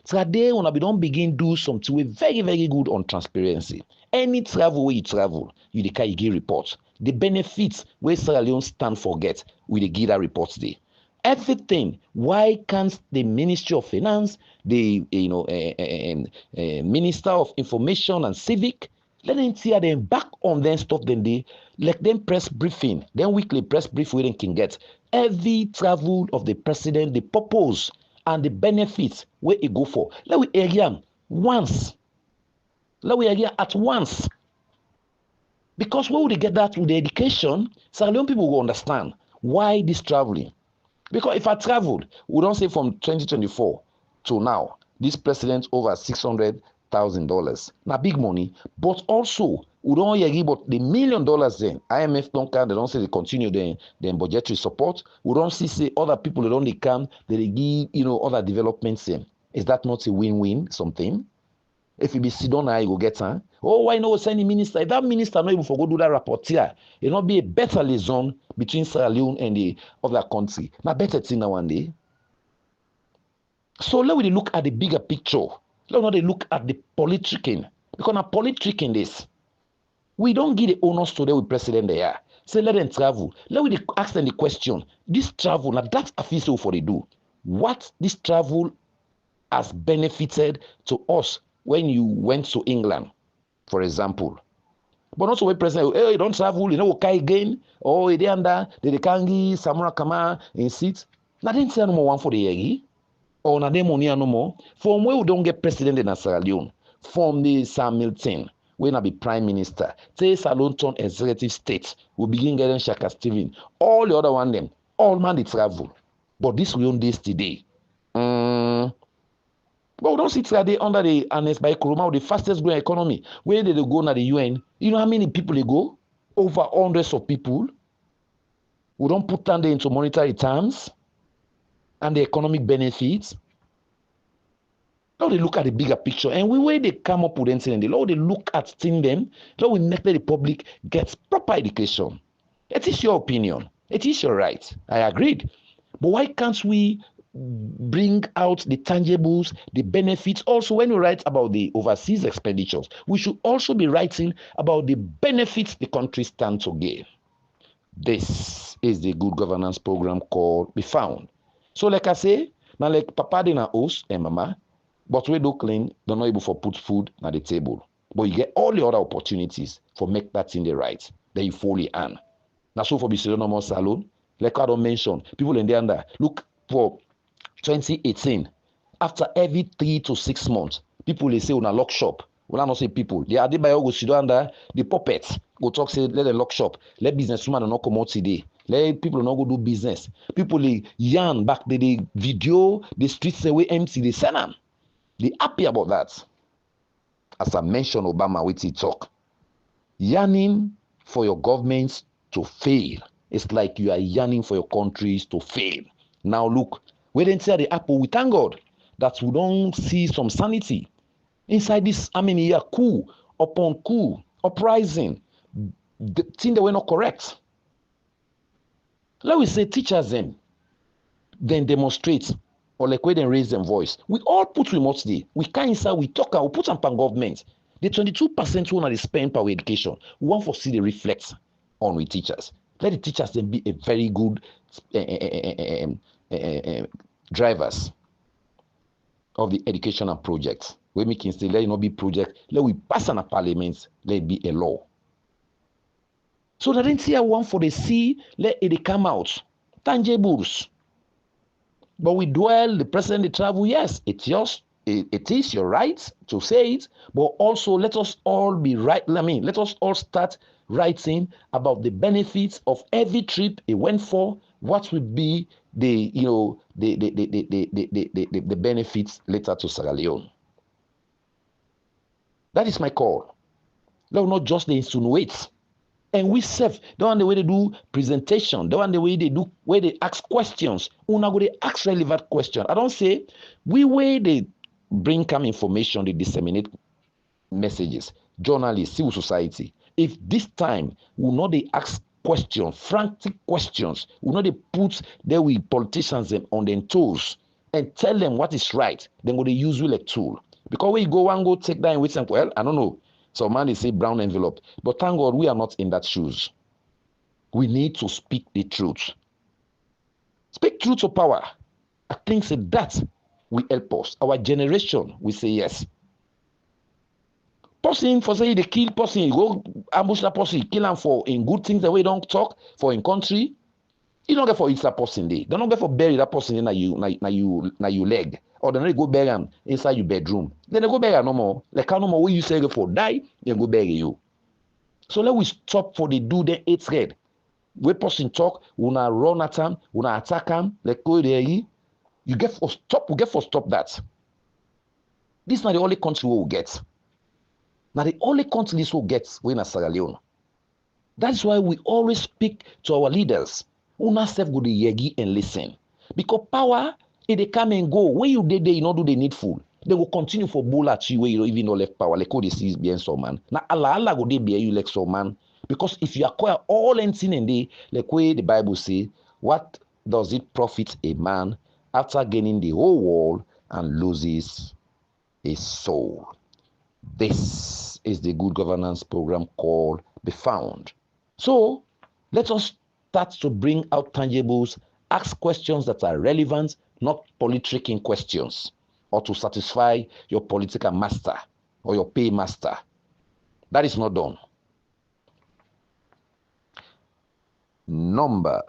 Today, when we don't begin do something, we're very, very good on transparency. Any travel where you travel, you give reports. The benefits where Sierra Leone stand for get, we give that reports there. Everything. Why can't the Ministry of Finance, the Minister of Information and Civic, let them see them back on them stuff then they let them press briefing, then weekly press brief where they can get every travel of the president, the purpose and the benefits where it go for. Let we area once. Let we area at once. Because when we get that with the education, Sierra Leone people will understand why this traveling. Because if I traveled, we don't say from 2024 to now, this president over 600,000 $5,000. Now big money, but also we don't hear about the $1 million then. IMF don't come, they don't say they continue then budgetary support. We don't see say other people they don't come, they give other developments in. Is that not a win-win something? If you be sit down now, you go get her. Oh, why not send the minister? If that minister not even for go do that report here, it not be a better liaison between Sierra Leone and the other country. Now better thing now one day. So let we look at the bigger picture. Let we not look at the politicking. Because now politicking this. We don't give the honors today with president there. Say let them travel. Let we ask them the question. This travel, now that's official for they do. What this travel has benefited to us when you went to England, for example. But also when president, hey, don't travel, okay again. Oh, they under the Kangi, Samura, Kamar, in seats. Now didn't say no more one for the year. Or na dem money no more. From where we don't get president in Sierra Leone, from the Sam Milton, we na be prime minister. Say Salon turn executive state, we begin getting Shaka Steven. All the other one them, all man they travel. But this we own this today. But we don't see today under the annexed by Kuruma, the fastest growing economy. Where did they go na the UN? You know how many people they go? Over hundreds of people. We don't put down there into monetary terms and the economic benefits. Now they look at the bigger picture, and where they come up with anything, now they look at them, now we make the public gets proper education. It is your opinion. It is your right. I agreed. But why can't we bring out the tangibles, the benefits? Also, when we write about the overseas expenditures, we should also be writing about the benefits the country stands to gain. This is the good governance program called Be Found. So like I say, now like papa dey na host and mama, but we do clean, they're not able to put food on the table. But you get all the other opportunities for make that thing the right. Then you fully earn. Now so for the normal salon, like I don't mention, people in the under look for 2018. After every 3 to 6 months, people they say on a lock shop. Well, I not say people. They are by go sit under the puppets. Go talk say let the lock shop. Let businesswoman not come out today. Let people not go do business. People they yarn back the video, the streets away empty, they send them. They happy about that. As I mentioned, Obama with his talk. Yearning for your governments to fail. It's like you are yearning for your countries to fail. Now look, we didn't say the apple, we thank God that we don't see some sanity. Inside this, year, coup upon coup, uprising, the thing that were not correct. Let we say teachers then demonstrate, or like where they raise them voice. We all put remotely. We can't inside, we talk, we put some pan government. The 22% who they spend per education, we want to see the reflect on with teachers. Let the teachers then be a very good drivers of the educational projects. We make say let it not be project, let we pass on a parliament, let it be a law. So that didn't see one for the sea, let it come out. Tangibles. But we dwell, the president, the travel, yes, it is your right to say it, but also let us all be right. Let us all start writing about the benefits of every trip it went for, what would be the benefits later to Sierra Leone. That is my call. Let us not just insinuate. And we serve. The one the way they do presentation, the one the way they do where they ask questions. Una go they ask relevant questions. I don't say we way they bring come information, they disseminate messages, journalists, civil society. If this time will not they ask questions, frantic questions, will not they put there with politicians them on their toes and tell them what is right, then will they use you like tool. Because when you go and go take that and wait and well, I don't know. So man, they say brown envelope. But thank God we are not in that shoes. We need to speak the truth. Speak truth to power. I think that will help us. Our generation will say yes. Person for say they kill person, you go ambush that person, you kill him for in good things the way you don't talk for in country. You don't get for eat that person day. They don't get for bury that person in you leg. Or then they go bury them inside your bedroom. Then they go bury no more. Like how no more when you say for die, they go bury you. So let we stop for the do the hatred. When person talk, una run at them, una attack them, like go there. You get for stop, we get for stop that. This is not the only country we will get. Now the only country this will get we in Sierra Leone. That's why we always speak to our leaders. Una self go the yegi and listen. Because power, if they come and go, when you did there, you not do the needful. They will continue for bull at you where you don't even know left power. Like how they see being so man. Now Allah go they be you like so man. Because if you acquire all anything in the like way the Bible say, what does it profit a man after gaining the whole world and loses his soul? This is the good governance program called Be Found. So let us start to bring out tangibles, ask questions that are relevant, not politicking questions, or to satisfy your political master or your paymaster. That is not done. Number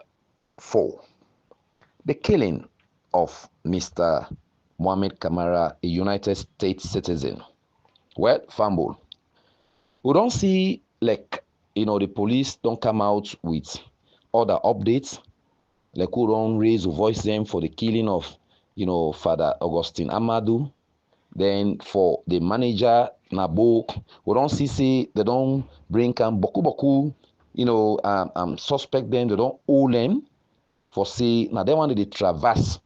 4, the killing of Mr. Mohammed Kamar, a United States citizen. Well, fumble. We don't see like the police don't come out with other updates, like who don't raise a voice them for the killing of Father Augustine Amadou. Then for the manager Nabo, we don't see they don't bring boku suspect them, they don't hold them for say now they want to traverse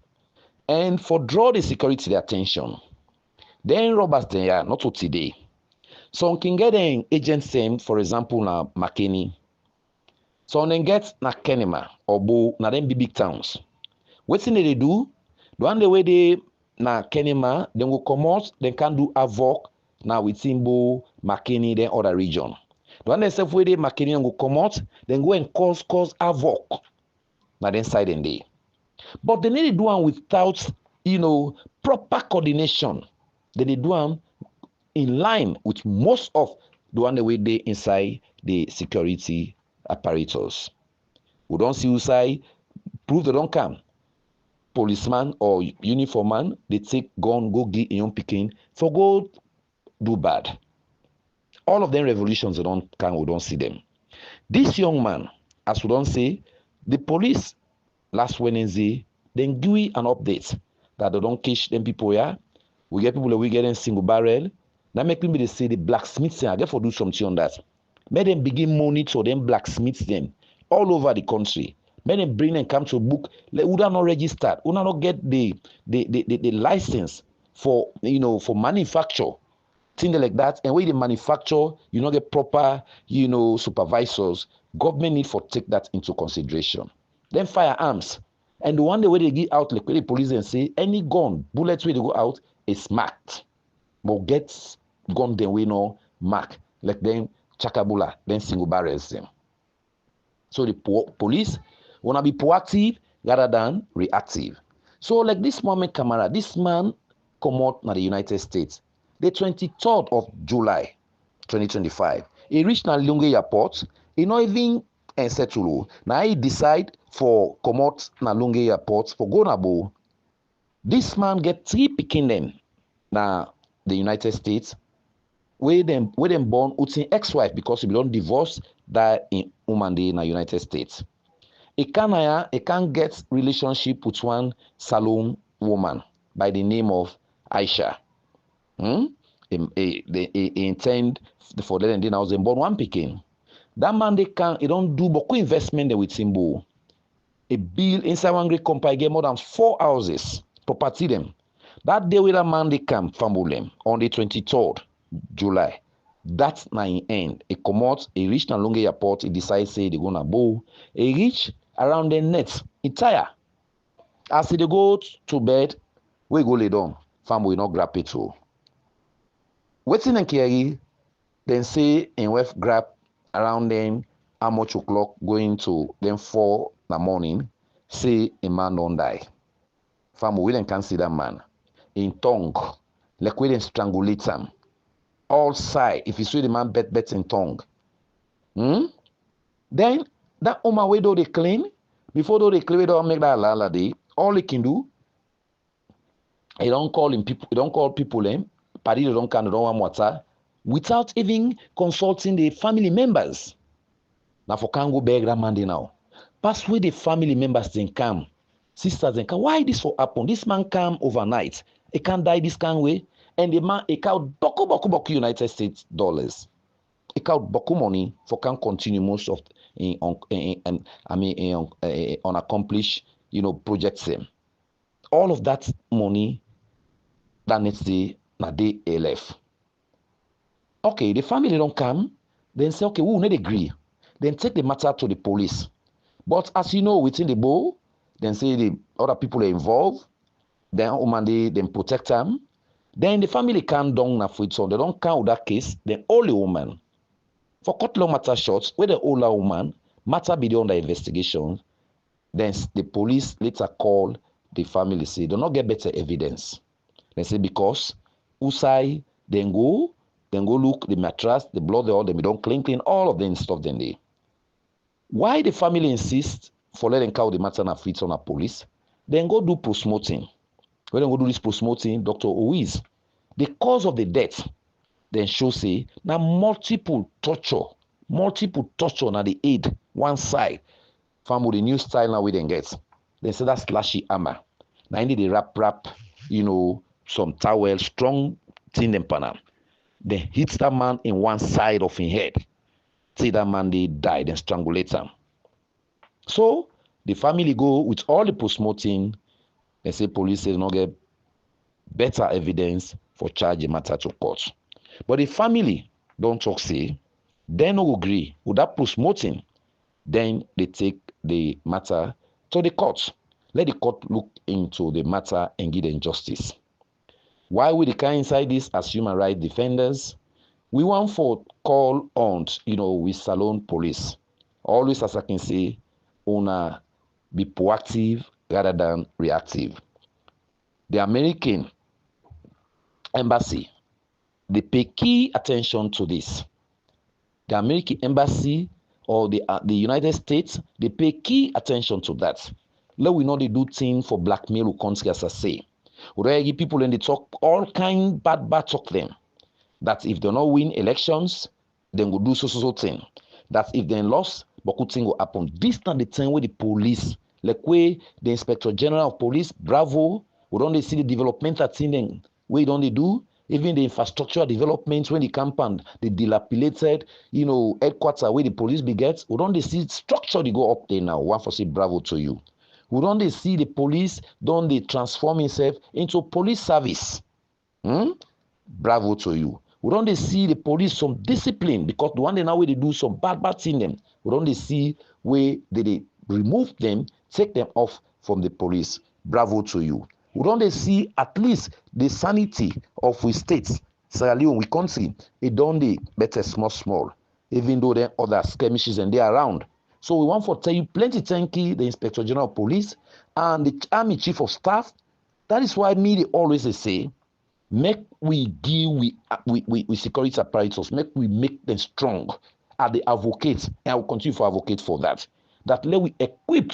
and for draw the security the attention. Then robbers they are not to today. Some can get an agent same, for example, na McKinney. Some then get na Kenema or Bo, na them big towns. What thing they do? The one the way they na Kenema, then will come out, then can do havoc now within Bo, McKinney, then other region. The one they say way they McKinney will come out, then go and cause havoc. Now then side and day. But they need to do one without proper coordination. Then they do one in line with most of the one the way they inside the security apparatus. We don't see who say prove they don't come. Policeman or uniform man, they take gun, go get a young picking for go do bad. All of them revolutions they don't come, we don't see them. This young man, as we don't say, the police last Wednesday, then give an update that they don't catch them people here. We get people that we get in single barrel. That make me say the blacksmiths I get for do something on that. Make them begin monitor them blacksmiths them all over the country. Make them bring them come to book. Like, would not registered? Would not get the license for for manufacture things like that. And when they manufacture, you not get proper supervisors. Government need for take that into consideration. Then firearms, and the one the way they get out like the police and say any gun bullets where they go out is marked. But get gun then we know mark like them chakabula then single barrels them. So the police wanna be proactive rather than reactive. So like this Mohammed Kamara, this man come out in the United States the 23rd of July 2025. He reached na Lunge Airport. He not even settle. Now he decide for come out na Lunge Airport for go na Bo. This man get 3 picking them na the United States, where them born with an ex-wife because he don't divorce that in Umande in the United States. He can get relationship with one Salome woman by the name of Aisha. They intend for them and then I was born one picking. That man he don't do boku investment with Simbo. A bill inside one great company get more than 4 houses, property them. That day with a man they come fumble them on the 23rd July. That's na in end. He come out, he reach na Lunge Airport, he decide say they gonna bow. He reach around the net, he tire. As they go to bed, we go lay down. Fam will not grab it too. Waiting and carry, then say in wef grab around then how much o'clock going to then 4 in the morning, say a man don't die. Fam will then can see that man. In tongue, like we then strangulate him. All side, if you see the man bet in tongue. Then that woman way do they clean, before they clean, they don't make that lala day. All he can do, he don't call people him, party they don't want water, without even consulting the family members. Now for can go beg that man now. Pass with the family members then come. Sisters then come. Why this for happen? This man come overnight. He can't die this kind way. and the man take out boku United States dollars. Take out boku money for can continue most of unaccomplished, projects them. All of that money that next day na day left. Okay, the family don't come, then say, okay, we will not agree. Then take the matter to the police. But as you know, within the bowl, then say the other people are involved, then woman they then protect them. Then the family can't down na for it, so they don't count that case, then only woman. For cut long matter short, where the older woman, matter be under investigation, then the police later call the family, say, they don't get better evidence. They say, because Usai, then go look the mattress, the blood, all them, don't clean, all of them stuff then they. Why the family insists for letting count the matter na fit on a police, then go do post-mortem. When they go do this post-mortem, Dr. Owiz, the cause of the death, then show say, now multiple torture na the aid, one side, family the new style now we then get. They say that slashy armor. Now they wrap, some towel, strong thing them panel. Then hits that man in one side of his head. Say that man they died and strangulate him. So the family go with all the post-mortem. They say police say not get better evidence for charge the matter to court. But the family don't talk say, they no agree with that post-mortem. Then they take the matter to the court. Let the court look into the matter and give them justice. Why we decline inside this as human rights defenders? We want for call on, with Salon police. Always, as I can say, una be proactive rather than reactive. The American embassy, they pay key attention to this. The American embassy or the United States, they pay key attention to that. Let we know they do things for blackmail or country, as I say. We give people and they talk all kind bad talk them. That if they not win elections, then go do so thing. That if they lost, but good thing will happen. This not the time where the police, like where the Inspector General of Police, bravo, we don't see the developmental thing where don't they do, even the infrastructure development when the campaign, the dilapidated, headquarters where the police begets, we don't see structure they go up there now. One for say bravo to you. We don't they see the police, don't they transform itself into police service. Bravo to you. We don't they see the police some discipline because the one they now where they do some bad thing them. We don't they see where they remove them, take them off from the police. Bravo to you. We don't they see at least the sanity of we states, Sierra Leone, we country, it don't they better small, even though there are other skirmishes and they are around. So we want to tell you plenty thank you, the Inspector General of Police and the Army Chief of Staff. That is why me they always say, make we deal with security apparatus, make them strong as the advocates, and I will continue to advocate for that. That let we equip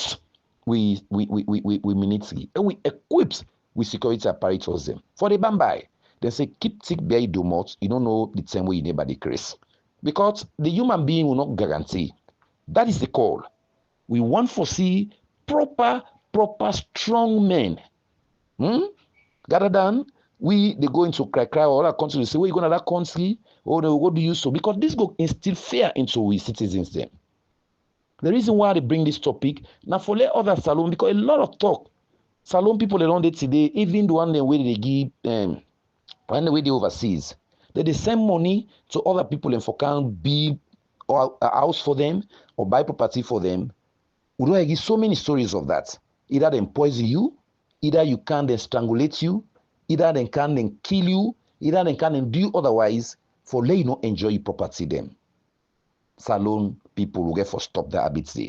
we military, and we equip with security apparatus them. For the Bambai, they say keep tick bear do much, you don't know the same way you never decrease. Because the human being will not guarantee. That is the call. We want to see proper strong men. Rather than they go into cry or other country, they say, where you go to that country, or they will go do you so. Because this go instill fear into we citizens then. The reason why they bring this topic, now for let other salon, because a lot of talk, salon people they don't date today, even the one where they give when they overseas, they send money to other people and for can build a house for them or buy property for them. We don't give so many stories of that. Either they poison you, either you can then strangulate you, either they can then kill you, either they can then do otherwise for let you not enjoy your property them. Salon people will get for stop their habits there.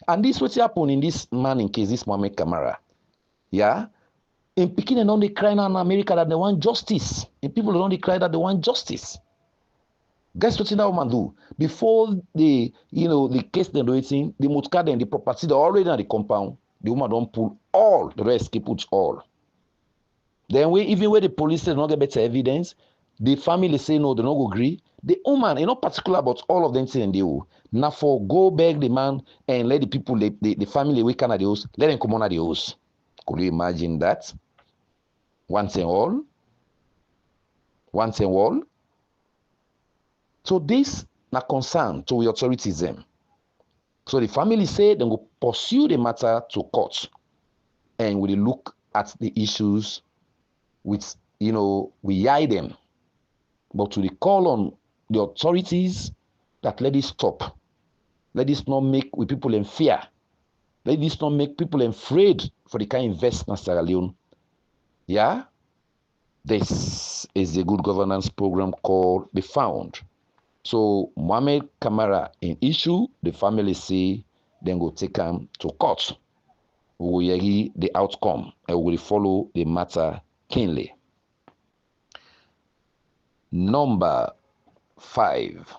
And this what happened in this man in case, this Mohammed Kamara. Yeah? In Pekin, they don't cry now in America that they want justice. In people don't cry that they want justice. Guess what that woman do? Before the case they're doing, the mutka and the property they're already in the compound, the woman don't pull all, the rest keep puts all. Then even where the police say not get better evidence, the family say no, they don't agree. The woman, not particular about all of them saying they will. Now for go beg the man and let the people, the family wake up at the house, let them come on at the house. Could you imagine that? Once and all. Once and all. So this na concern to the authorities them. So the family say they will pursue the matter to court and we look at the issues with, we eye them. But to call on the authorities that let this stop. Let this not make with people in fear. Let this not make people afraid for the kind of investment in Sierra Leone. Yeah? This is a good governance program called Be Found. So Mohammed Kamara in issue, the family say then go take him to court. We will hear the outcome and we will follow the matter keenly. Number 5.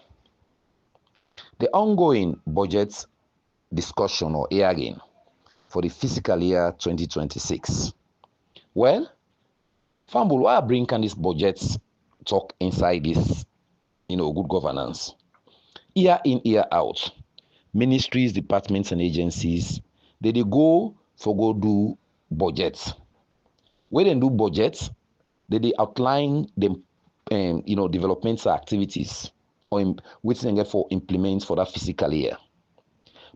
The ongoing budget discussion or hearing for the fiscal year 2026. Well, Fambul, why bring can this budget talk inside this, good governance? Year in, year out, ministries, departments, and agencies, they go do budgets. When they do budgets, they outline them, development activities or which they get for implement for that fiscal year.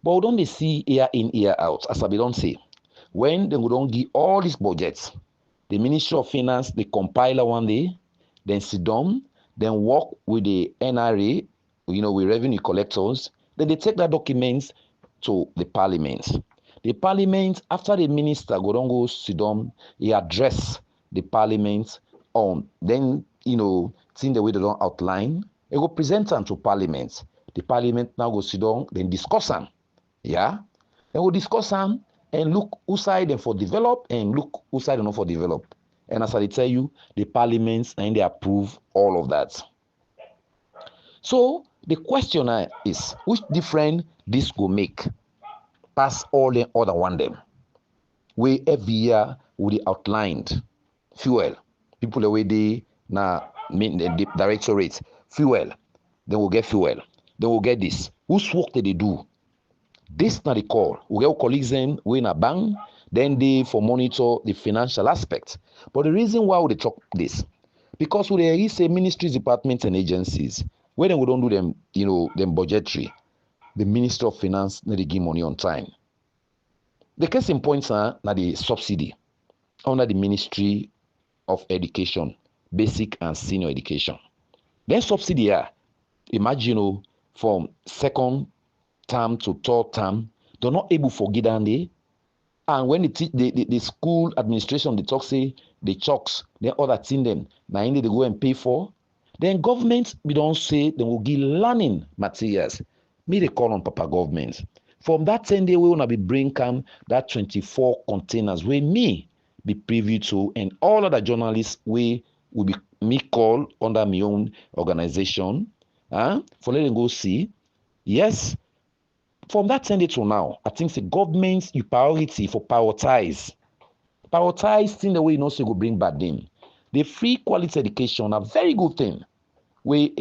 But we don't see year in, year out, as I don't say. When they don't give all these budgets, the Ministry of Finance, they compile one day, then sit down, then work with the NRA, with revenue collectors, then they take that documents to the parliament. The parliament, after the minister go sit down, he address the parliament on, then, seeing the way they don't outline, they go present them to parliament. The parliament now go sit down, then discuss them. Yeah? Then we'll discuss them and look who side them for develop and look who side them not for develop. And as I tell you, the parliaments and they approve all of that. So the question is, which difference this will make past all the other one them? We every year will be outlined fuel. People the way they now mean the directorate fuel. Then we'll get fuel. Then we'll get this. Whose work did they do? This not the call. We get colleagues in we in a bank, then they for monitor the financial aspect. But the reason why we talk this, because there is a ministries, departments, and agencies where we don't do them, them budgetary. The Ministry of Finance need to give money on time. The case in points are now the subsidy under the Ministry of Education, basic and senior education. Then subsidy are, imagine from second term to third term, they're not able to get down there. And when the school administration, they talk say the chalks, then other thing them, now they go and pay for. Then government, we don't say they will give learning materials. Me they call on Papa government. From that 10 day we wanna be bring come that 24 containers where me be privy to and all other journalists we will be me call under my own organization. For letting go see. Yes. From that 10 day to now, I think the government you priority for prioritize thing the way you know so go bring bad in. The free quality education a very good thing. We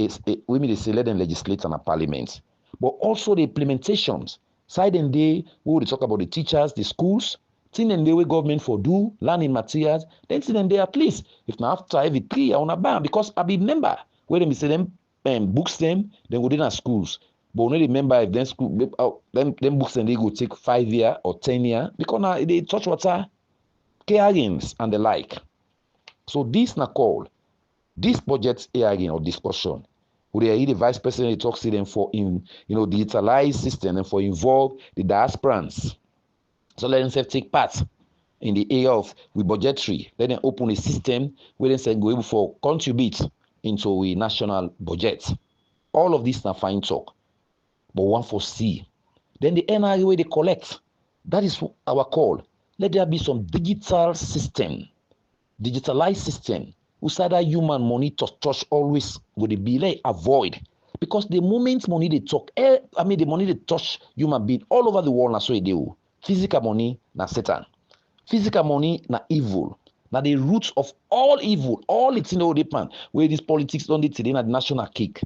mean they say let them legislate in a parliament, but also the implementations. Side and day we will talk about the teachers, the schools. Thing and day we government for do learning materials. Then thing and day at least if now after every 3 years on a ban because I be member where they say them books them then go in schools. But only remember if them school them books and they go take 5 years or 10 years because now they touch water, hearings and the like. So this na call, this budget hearing or discussion, would they the vice president talks to them for digitalized system and for involve the diasporans. So let them take part in the area of with budgetary. Let them open a system where they say go able for contribute into a national budget. All of this na fine talk. But one for C. Then the NRA way they collect. That is our call. Let there be some digital system, digitalized system, whose other human money touch always would be like avoid. Because the moment money they talk, the money they touch human being all over the world, na so they do. Physical money, na Satan. Physical money, na evil. Now the roots of all evil, all it's in the old man, where this politics don't today na the national cake.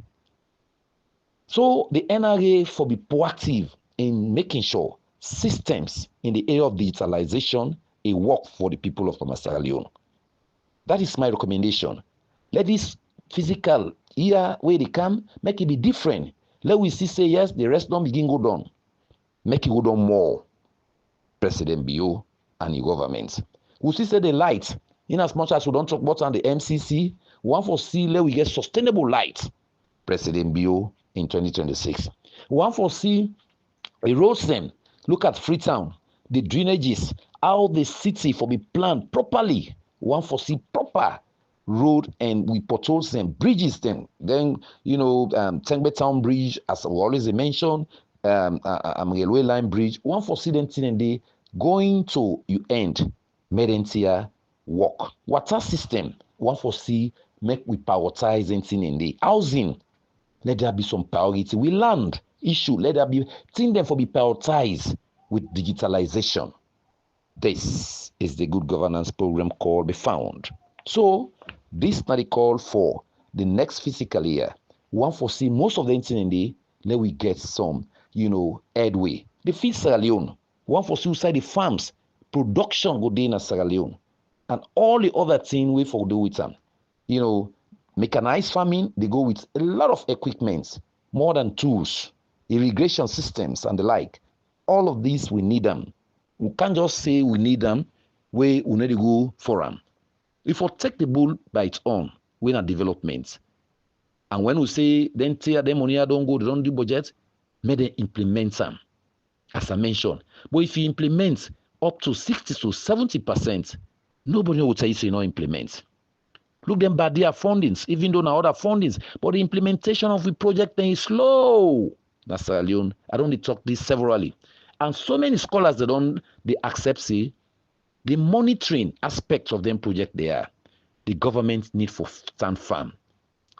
So the NRA for be proactive in making sure systems in the area of digitalization work for the people of Sierra Leone. That is my recommendation. Let this physical year where they come, make it be different. Let we see say yes, the rest don't begin go down. Make it go down more. President Bio and the government. We see say the light, in as much as we don't talk about on the MCC, we want for see let we get sustainable light. President Bio in 2026. We want for see a road system. Look at Freetown, the drainages, how the city for be planned properly. We want for see proper road and we potholes them, bridges them. Then, Tengbe Town Bridge, as we always mention, railway line bridge. One for see them thing and they going to you end Medentia work. Water system, one for see make we prioritize anything in the housing. Let there be some priority. We land issue. Let there be thing them for be prioritized with digitalization. This is the good governance program called Be Found. So this not the call for the next fiscal year. One foresee most of the incident day, let we get some, headway. The feed Sierra Leone. One foresee inside the farms, production go in Sierra Leone. And all the other things we for do with them. Mechanized farming, they go with a lot of equipment, more than tools, irrigation systems and the like. All of these we need them. We can't just say we need them, we need to go for them. If we take the bull by its own, we're not development. And when we say, then tear them money, don't go, they don't do budget, may they implement them, as I mentioned. But if you implement up to 60 to 70%, nobody will tell you say no implement. Look them by their fundings, even though now other fundings, but the implementation of the project then is slow. That's Sierra Leone. I don't talk this severally. And so many scholars they accept say the monitoring aspects of them project there, the government need for stand firm.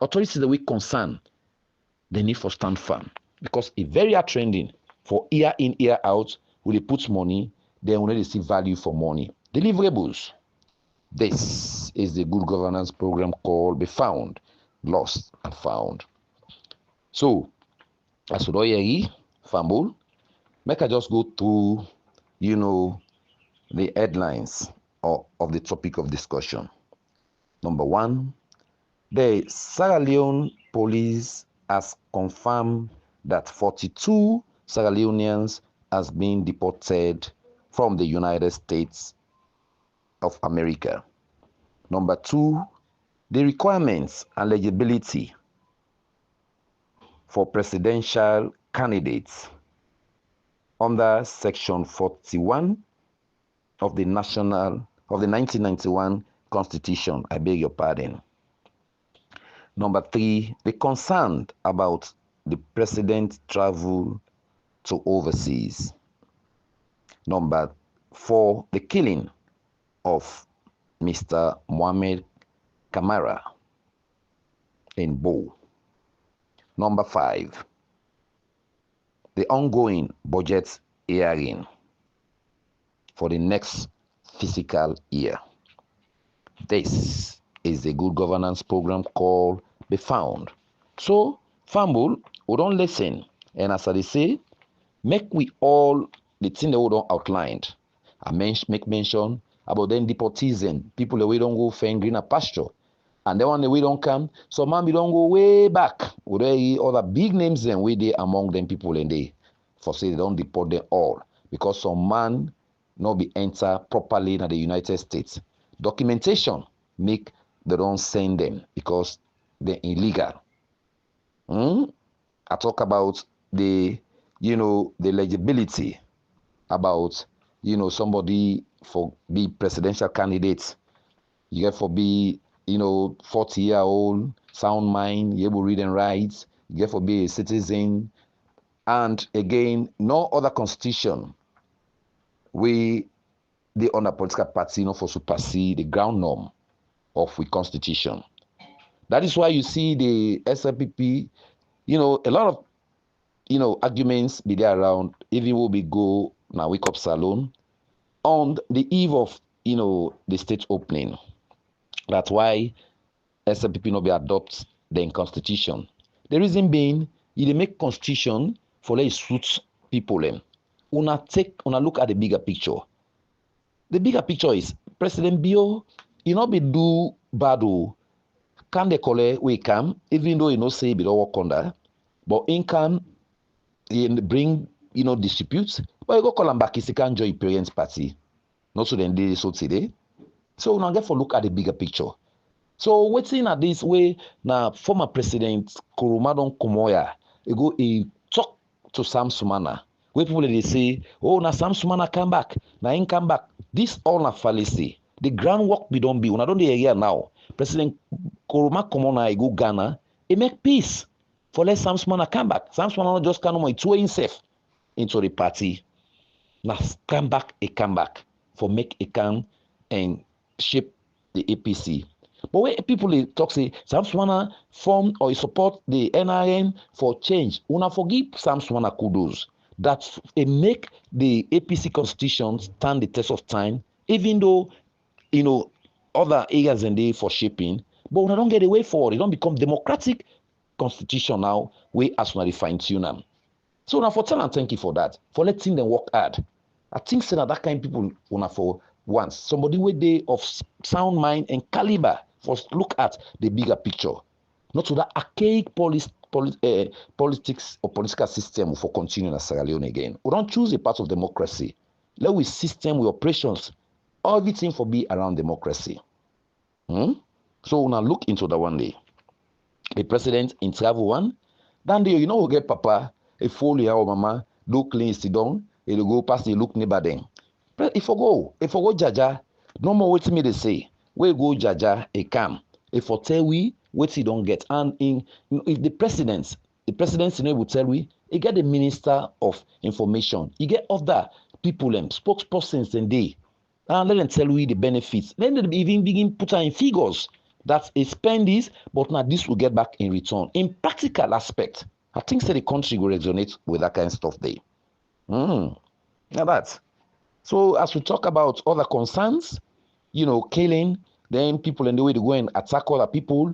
Authorities that we concern, they need for stand firm. Because if very are trending for year in, year out, will they put money, they will not see value for money. Deliverables. This is the good governance program called Be Found, Lost and Found. So, as we do Fambul, make I just go through, the headlines of the topic of discussion. Number one, the Sierra Leone police has confirmed that 42 Sierra Leoneans has been deported from the United States of America. Number two, the requirements and eligibility for presidential candidates under Section 41 of the 1991 Constitution. I beg your pardon. Number three, the concern about the president's travel to overseas. Number four, the killing of Mr. Mohammed Kamar in Bo. Number five, the ongoing budget hearing for the next fiscal year. This is the good governance program called Be Found. So, Fambul, we don't listen. And as I say, make we all the thing that we don't outlined. I make mention about then deportation, people that we don't go find greener pasture. And then when we don't come, so man, we don't go way back. We don't other big names then we there among them people and they for say they don't deport them all. Because some man not be enter properly in the United States. Documentation make they don't send them because they're illegal. I talk about the legibility about somebody for be presidential candidate. You get for be 40-year-old, sound mind, you able to read and write. You get for be a citizen. And again, no other constitution we the on a political party for supersede the ground norm of the constitution. That is why you see the SLPP, a lot of arguments be there around, even will be go now wake up salon on the eve of the state opening. That's why SLPP not be adopt the constitution. The reason being, they make constitution for let it suit people them. Una look at the bigger picture. The bigger picture is President Bio, he not be do bad. can they collect we come, even though you know say we don't work on that, but income bring disputes, but you go call them back if you can join parents party. Not so then they so today. So now get for look at the bigger picture. So waiting at this way now former president Kurumadon Kumoya, he talk to Sam Sumana. Where people they say, oh now Sam Sumana come back, now he come back. This all na fallacy. The groundwork we don't be. When I don't hear now, President Kuruma Komona go Ghana, he make peace for let Sam Sumana come back. Sam Sumana just can't throw himself into the party. Now come back for make a come and shape the APC. But when people they talk say Sam Sumana form or support the NRN for change, una forgive Sam Sumana kudos that make the APC constitution stand the test of time, even though other areas in there for shaping, but we don't get away forward. It don't become democratic constitution now, we as we fine tune them. So now for tell and thank you for that, for letting them work hard. I think say that kind of people una for once. Somebody with day of sound mind and caliber for look at the bigger picture. Not to that archaic politics or political system for continuing as Sierra Leone again. We don't choose a part of democracy. Let we system with operations, everything for be around democracy. So now look into that one day. The president in travel one, then day we get papa, a full year or mama, do clean sit down, he'll go past the look neighbor then. If I go Jaja, no more wait me they say. We go Jaja, a come. If I tell we, what he don't get. And if the president will tell we, he get the minister of information, he get other people, spokespersons and they. And let them tell we the benefits. Then they even begin put in figures that a spend this, but now this will get back in return. In practical aspect, I think that the country will resonate with that kind of stuff there. Now that. So as we talk about other concerns, killing, then people in the way to go and attack other people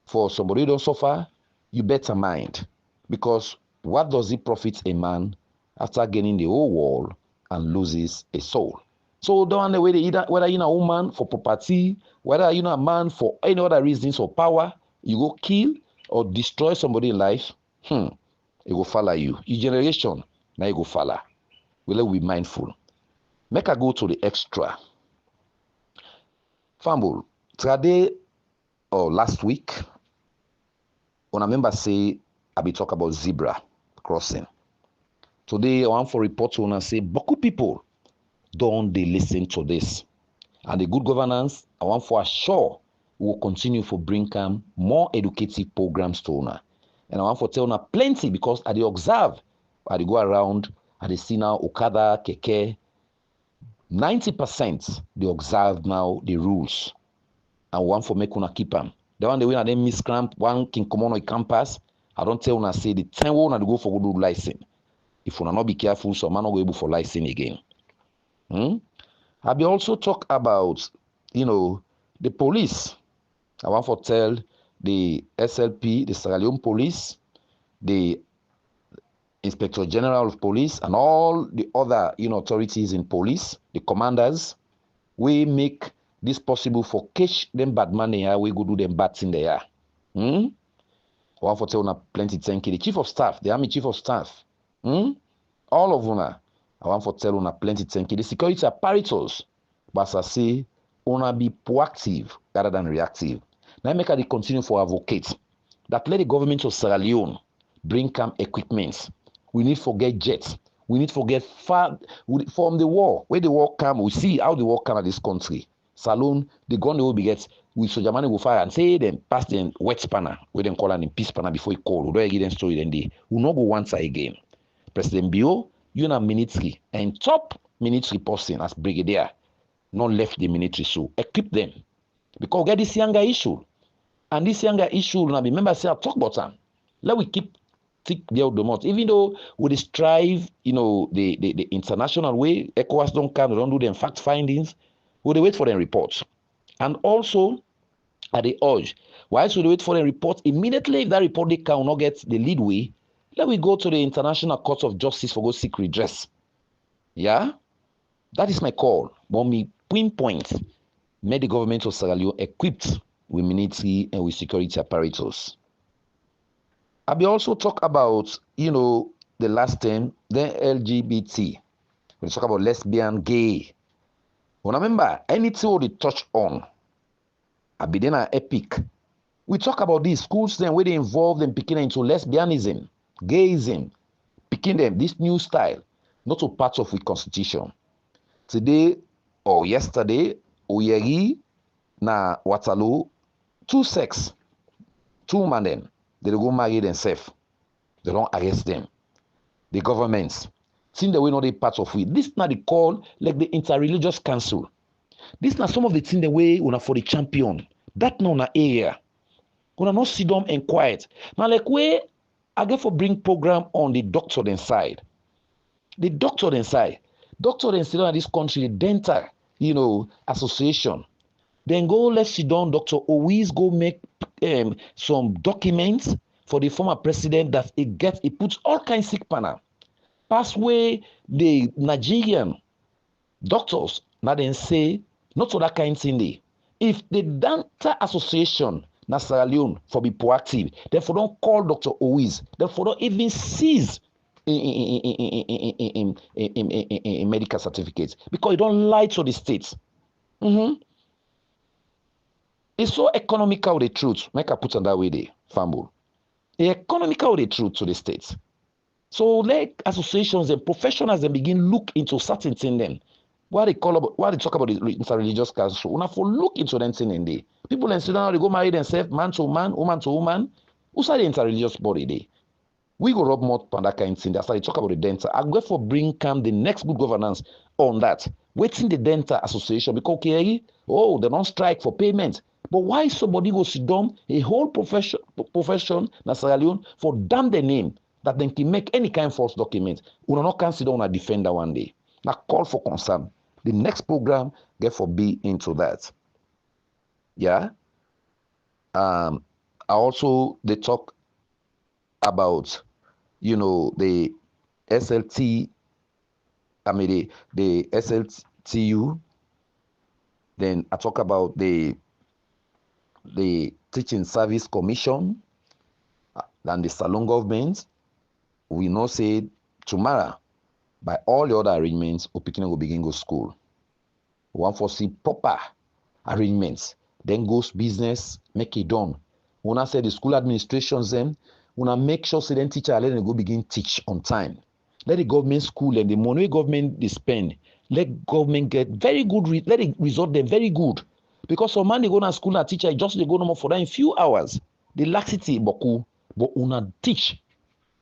for somebody who don't suffer, you better mind. Because what does it profit a man after gaining the whole world and loses a soul? So don't the way whether you're a woman for property, whether you're a man for any other reasons or power, you go kill or destroy somebody in life, it will follow you. Your generation, now you go follow. We'll be mindful. Make I go to the extra. Fumble. Today or last week, when I remember say I be talk about zebra crossing. Today I want for report to say Boku people don't they listen to this. And the good governance, I want for assure will continue for bring more educative programs to una. And I want for tell una plenty because I dey observe, I dey go around, I dey see now Okada, Keke, 90% they observe now the rules. And one for make una keep them. The one the way I then miscramp, one can come on campus. I don't tell una say the time we una go for good license. If una not be careful, so man not go able for license again. I be also talk about, the police. I want to tell the SLP, the Sierra Leone Police, the Inspector General of Police, and all the other, authorities in police, the commanders, we make this possible for catch them bad man here, we go do them bad in there. I want to tell una plenty thank you. The Chief of Staff, the Army Chief of Staff, all of una. I want to tell una plenty thank you. The security apparatus, but I say, una be proactive rather than reactive. Now make I continue for advocate that let the government of Sierra Leone bring camp equipment. We need to get jets. We need to get far from the war. Where the war come, we see how the war come at this country. Salon, the gun they will be get with soldier man will fire and say them pass them wet spanner. We then call them peace spanner before it call. We don't give them story then they will not go once again. President Bio, you know military and top military person as brigadier, not left the military so equip them because we get this younger issue, and this younger issue now remember say I talk about them. Let we keep thick the out the mouth, even though we strive, the international way. ECOWAS don't come, they don't do them fact findings. We wait for them reports, and also at the urge, why should we wait for them report immediately if that report they cannot get the lead way? Let we go to the International Court of Justice for go seek redress. Yeah? That is my call. But me pinpoint, make the government of Sierra Leone equipped with military and with security apparatus. I will also talk about, the last thing, then LGBT. We talk about lesbian, gay. Well, remember, anything we touch on, I be then an epic. We talk about these schools then where they involve them picking into lesbianism, gayism, picking them this new style, not a part of the constitution. Today or yesterday, Oyeri na Waterloo, two sex, two women them, they go marry themselves. They don't arrest them. The governments, seeing the way not a part of it. This now they call like the interreligious council. This now some of the things the way una for the champion. That now na area. Una not sit down and quiet. Now like where I get for bring program on the doctor inside. The doctor inside. Doctor inside in this country, the dental, association. Then go let's sit down, Dr. Always go make some documents for the former president that it puts all kinds of sick panel. Pass way the Nigerian doctors now then say not to that kind of thing there. If the dental association na Sierra Leone for be proactive, therefore don't call Dr. Always, therefore don't even seize in medical certificates because it don't lie to the states. It's so economical the truth. Make I put on that way there, family. Economical the truth to the states. So let associations and professionals then begin look into certain things then. What they talk about the interreligious council, una for look into them thing in there. People then sit down, they go marry themselves, man to man, woman to woman. Who's the interreligious body there? We go rub more on that kind of thing. That's why they talk about the dental. I go for bring come the next good governance on that. Waiting the dental association because they don't strike for payment. But why somebody go sit down a whole profession na Sierra Leone for damn the name that they can make any kind of false document? We not can sit down and defend that one day. Now call for concern. The next program get for be into that. Yeah. I also they talk about the SLT. I mean the SLTU. Then I talk about the Teaching Service Commission and the Salon government. We know say tomorrow, by all the other arrangements, Opikino will begin go school. We want for see proper arrangements. Then goes business, make it done. When I say the school administrations then, when I make sure say then teacher let them go begin teach on time. Let the government school and the money government they spend, let government get very good, let it result them very good. Because some man they go to school and teacher just they go no more for that in few hours. The laxity boku, but una teach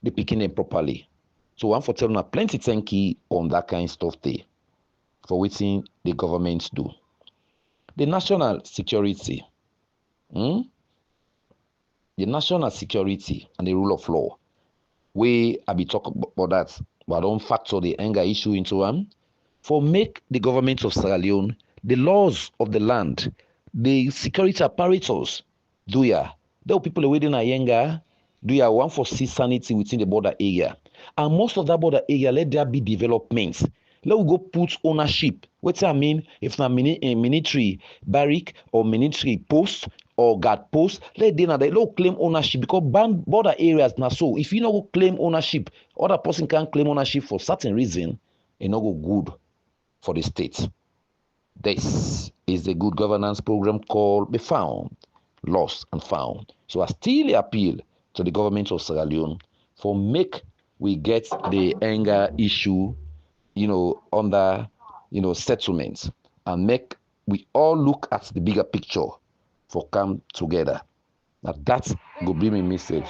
the picking them properly. So I'm for telling you plenty thank you on that kind of stuff there for waiting the government do. The national security. The national security and the rule of law. I be talking about that, but I don't factor the anger issue into one. For make the government of Sierra Leone, the laws of the land, the security apparatus, there are people waiting a younger, one for see sanity within the border area. And most of that border area, let there be developments. Let we go put ownership. What I mean, if na military barrack or military post or guard post, let claim ownership because border areas now. So if you not go claim ownership, other person can claim ownership for certain reason, it not go good for the state. This is the good governance program called Be Found, Lost and Found. So I still appeal to the government of Sierra Leone for make we get the anger issue, under, settlements and make we all look at the bigger picture for come together. Now that go bring me message.